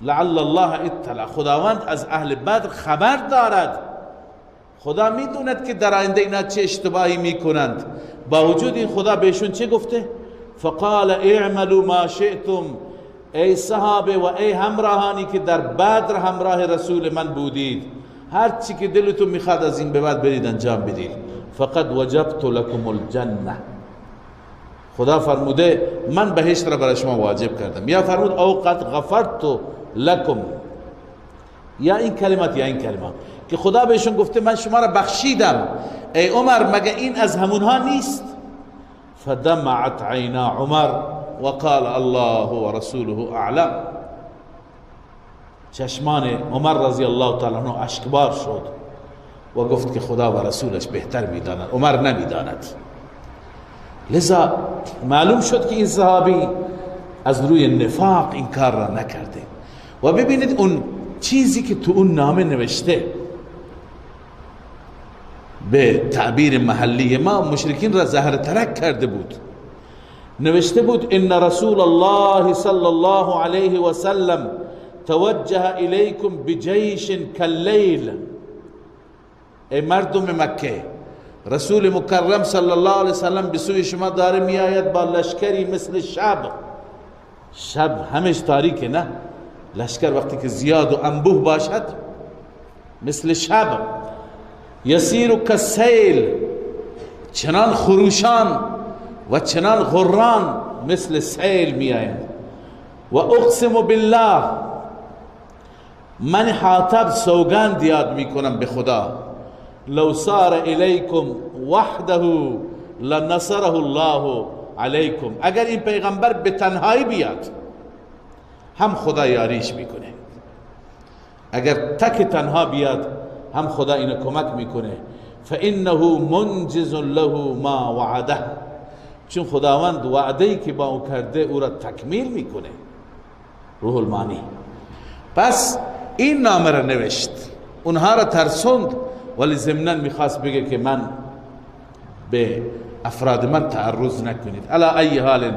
لعل الله اطلع، خداوند از اهل بدر خبر دارد، خدا میدوند که در آینده اینا چه اشتباهی میکنند. با وجود این خدا بهشون چه گفته؟ فقال اعملوا ما شئتم، ای صحابه و ای همراهانی که در بدر همراه رسول من بودید، هر چی که دلتون میخواد از این به بعد برید انجام بدید. فقد وجبت لكم الجنه، خدا فرموده من بهشت را برای شما واجب کردم، یا فرمود او قد غفرت لكم، یا این کلمات یا این کلمات که خدا بهشون گفته من شما را بخشیدم. ای عمر، مگه این از همونها نیست؟ فدمعت عینا عمر وقال الله ورسوله اعلم، چشمان عمر رضی الله تعالی عنه اشکبار شد و گفت که خدا و رسولش بهتر میداند، عمر نمیداند. لذا معلوم شد که این صحابی از روی نفاق این کار را نکرده. و ببینید اون چیزی که تو اون نامه نوشته، به تعبیر محلی ما مشرکین را زهر ترک کرده بود. نوشته بود ان رسول الله صلی الله علیه و سلم توجه الیکم بجیش کاللیل. ای مردم مکه، رسول مکرم صلی الله علیه وسلم به سوی شما داره می آید با لشکری مثل شب. شب همش تاریکه، نه؟ لشکر وقتی که زیاد و انبوه باشد مثل شب. یسیر کالسیل، چنان خروشان و چنان غران مثل سیل می آید. و اقسم بالله، من حاطب سوگند یاد می کنم به خدا، لو سار الیکم وحده لنصره الله علیکم. اگر این پیغمبر به تنهایی بیاد هم خدا یاریش میکنه، اگر تک تنها بیاد هم خدا اینو کمک میکنه. فانه منجز له ما وعده، چون خداوند وعده‌ای که با او کرده او را تکمیل میکنه. روح المانی. پس این نامه را نوشت، اونها را ترسوند، ولی ضمناً میخواست بگه که من به افراد من تعرض نکنید. علی ای حال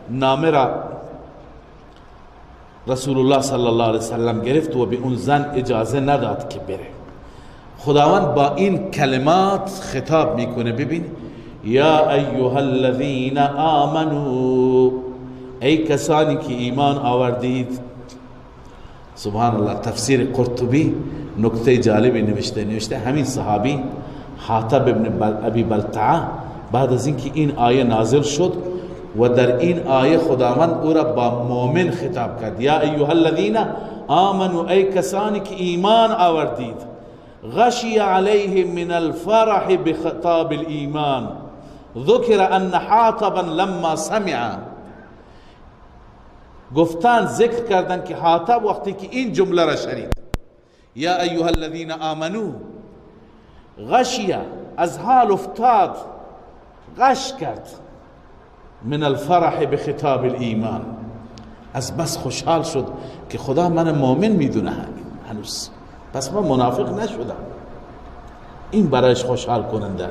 نامه را رسول الله صلی الله علیه وسلم گرفت و به اون زن اجازه نداد که بره. خداوند با این کلمات خطاب میکنه. ببین، یا ایها الذین آمنو، ای کسانی که ایمان آوردید. سبحان الله، تفسیر قرطبی نکته جالبی نوشته همین صحابی حاتب ابن ابی بلتعه بعد از اینکه این آیه نازل شد و در این آیه خداوند او را با مؤمن خطاب کرد، یا ایها الذین آمنو، ای کسانی که ایمان آوردید. غشی علیهم من الفرح بخطاب الایمان، ذکر ان حاطبا لما سمع، گفتن ذکر کردن که حاطب وقتی که این جمله را شنید، یا ایها الذین آمنو، غشیه از حال افتاد، غش کرد، من الفرح بخطاب الایمان، از بس خوشحال شد که خدا من مؤمن میدونه هنوز، پس من منافق نشدم. این برایش خوشحال کننده.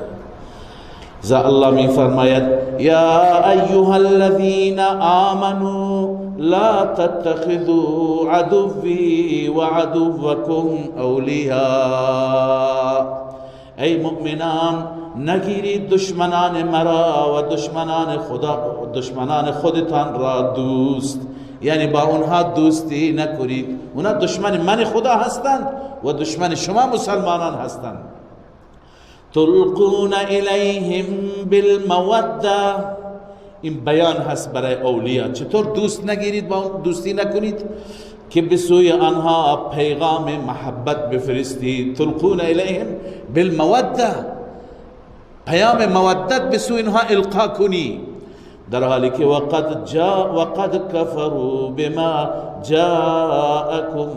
ذا الله می فرماید یا ایها الذین آمنوا لا تتخذوا عدوی و عدوکم اولیاء. ای مؤمنان، نگیرید دشمنان مرا و دشمنان خودتان را دوست، یعنی با اونها دوستی نکنید. اونها دشمن من خدا هستند و دشمن شما مسلمانان هستند. تلقون الیهم بالموده، این بیان هست برای اولیاء. چطور دوست نگیرید، با اون دوستی نکنید که به سوی آنها پیغام محبت بفرستید. تلقون الیهم بالموده، پیام مودت به سوی آنها القا کنی، در حالی که وقد کفروا بما جاءکم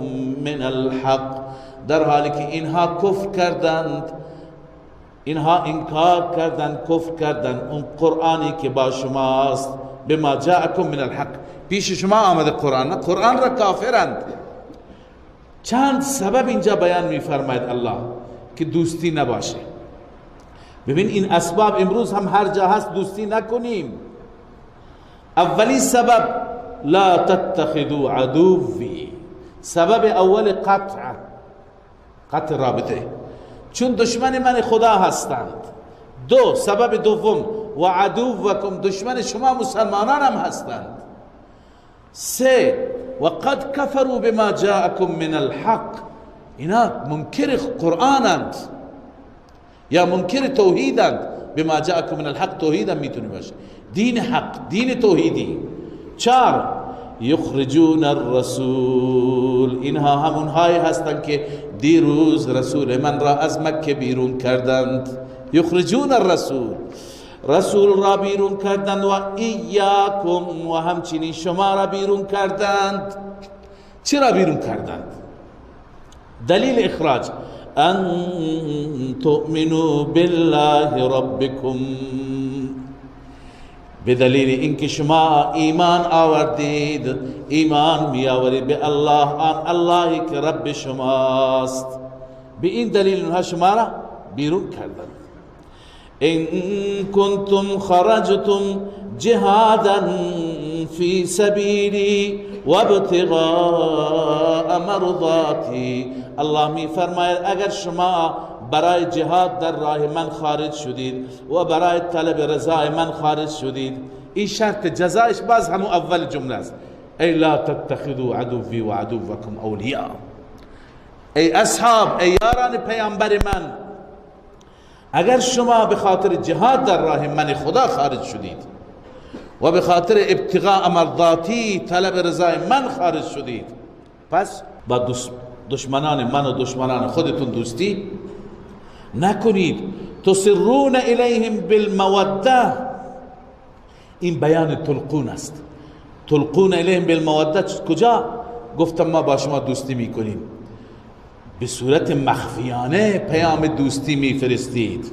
من الحق، در حالی که اینها کفر کردند، اینها انکار کردند، کفر کردند اون قرآنی که با شماست. بما جاءکم من الحق، پیش شما آمده قرآن، قرآن را کافرند. چند سبب اینجا بیان می‌فرماید الله که دوستی نباشه. ببین این اسباب امروز هم هر جا هست دوستی نکنیم. اولی سبب لا تتخذوا عدوی، سبب اول قطع رابطه، چون دشمن من خدا هستند. دو، سبب دوم و عدوکم، دشمن شما مسلمانان هم هستند. سه، وقد کفروا بما جاءکم من الحق، اینا منکر قرآنند یا منکر توحیدند. بما جاءکم من الحق توحید هم میتونه باشه، دین حق، دین توحیدی. چار، یخرجون الرسول، اینها همونهایی هستند که دیروز رسول من را از مکه بیرون کردند. یخرجون الرسول، رسول را بیرون کردند. و ایاکم، و همچنین شما را بیرون کردند. چرا بیرون کردند؟ دلیل اخراج ان تؤمنوا بالله ربکم، به دلیل اینکه شما ایمان آوردید، ایمان می آورید به الله، آن اللهی که رب شماست. به این دلیل اونها شما را بیرون کردند. ان کنتم خرجتم جهادا في سبيلي وابتغاء مرضاتی. الله می فرماید اگر شما برای جهاد در راه من خارج شدید و برای طلب رضای من خارج شدید، این شرط جزایش باز همون اول جمله است، ای لا تتخذوا عدوی و عدوکم اولیاء. ای اصحاب، ای یاران پیامبر من، اگر شما به خاطر جهاد در راه من خدا خارج شدید و به خاطر ابتغاء مرضاتی طلب رضای من خارج شدید، پس با دشمنان من و دشمنان خودتون دوستی نکنید. تسرون الیهم بالموده، این بیان تلقون است. تلقون الیهم بالموده کجا؟ گفتم ما با شما دوستی میکنیم، به صورت مخفیانه پیام دوستی میفرستید.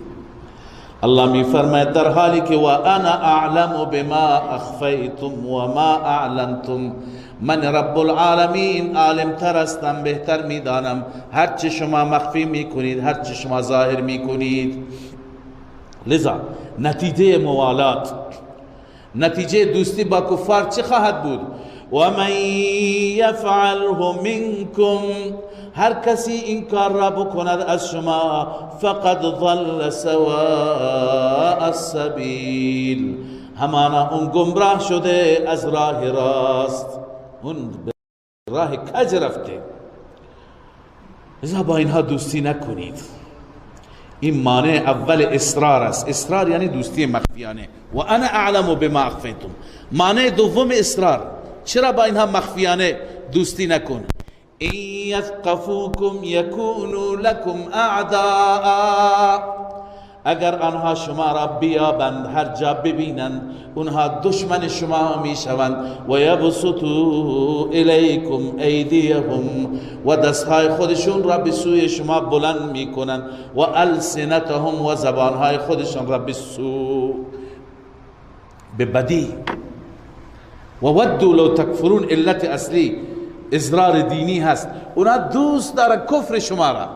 الله میفرماید در حالی که و انا اعلم بما اخفیتم و ما اعلنتم، من رب العالمین عالم تر هستم، بهتر میدانم هرچه شما مخفی میکنید، هرچه شما ظاهر میکنید. لذا نتیجه موالات، نتیجه دوستی با کفار چه خواهد بود؟ و من یفعله منکم، هر کسی این کار را بکند از شما، فقد ضل سواء السبیل، همانا اون گمراه شده از راه راست، اون راه کج رفته. لذا با اینها دوستی نکنید. این معنی اول اصرار است. اصرار یعنی دوستی مخفیانه. و انا اعلم بما اخفیتم. معنی دوم اصرار، چرا با اینها مخفیانه دوستی نکن؟ این یثقفوکم یکونوا لکم اعداء، اگر آنها شما را بیابند، هر جا ببینند، اونها دشمن شما می شوند. و یبسطوا الیکم ایدیهم، و دستهای خودشون را به سوی شما بلند می کنند. و السنتهم، و زبانهای خودشون را به سو، به بدی. و ودوا لو تکفرون، علت اصلی اضرار دینی هست. اونا دوست دارن کفر شما را،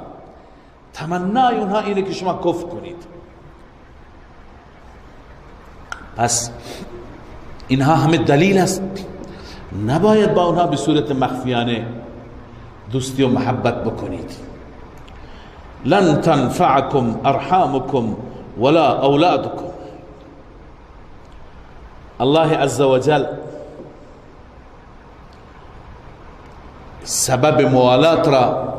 تمنای اونها اینه که شما کفر کنید. پس اینها همه دلیل است نباید با اونها به صورت مخفیانه دوستی و محبت بکنید. لن تنفعکم ارحامکم ولا اولادکم. الله عز وجل سبب موالات را،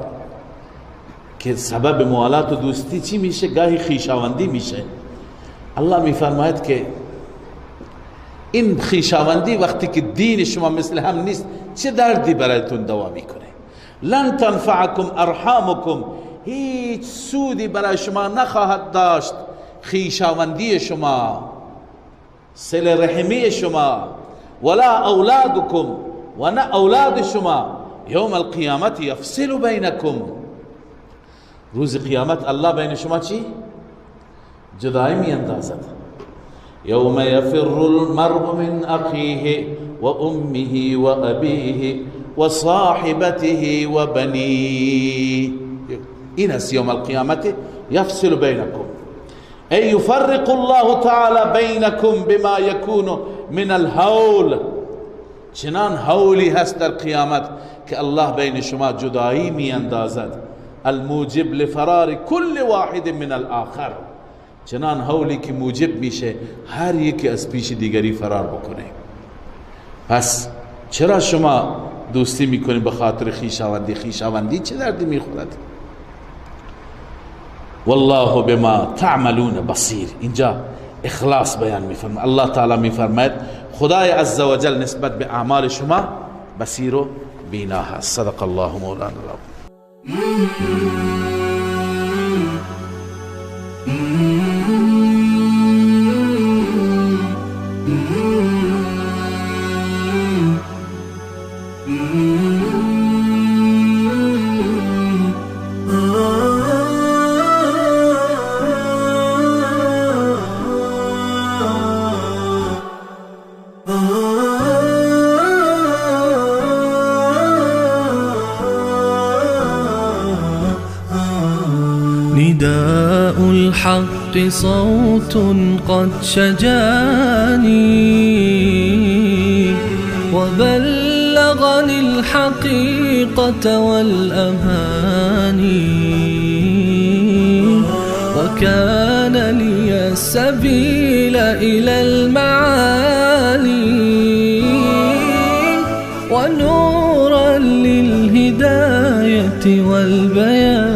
که سبب موالات و دوستی چی میشه؟ گاهی خویشاوندی میشه. الله میفرماید که این خویشاوندی وقتی که دین شما مثل هم نیست، چه دردی برایتون دوا میکنه. لن تنفعکم ارحامکم، هیچ سودی برای شما نخواهد داشت خویشاوندی شما، صله رحمی شما، ولا اولادکم، و نه اولاد شما. یوم القیامت یفصل بینکم، روز قیامت الله بین شما چی؟ جدایی می اندازد. یوم یفر المرء من اخیه و امه و ابیه و صاحبته و بنیه. این است یوم القیامت یفصل بینکم، ای یفرق الله تعالی بینکم بما یکون من الهول. چنان هولی هست در قیامت که الله بین شما جدایی می اندازد، الموجب لفرار کل واحد من الاخر. چنان هولی که موجب میشه هر یکی از پیش دیگری فرار بکنه. پس چرا شما دوستی میکنید به خاطر خویشاوندی؟ خویشاوندی چه دردی میخورد؟ والله بما تعملون بصیر. اینجا اخلاص بیان میفرماید. الله تعالی میفرماید خدای عزوجل نسبت به اعمال شما بصیر و بینا هست. صدق الله مولانا العظیم. نداء الحق الحق صوت قد شجاني وبلغني الحقيقة والأماني، وكان لي السبيل إلى المعالي، ونورا للهداية والبيان.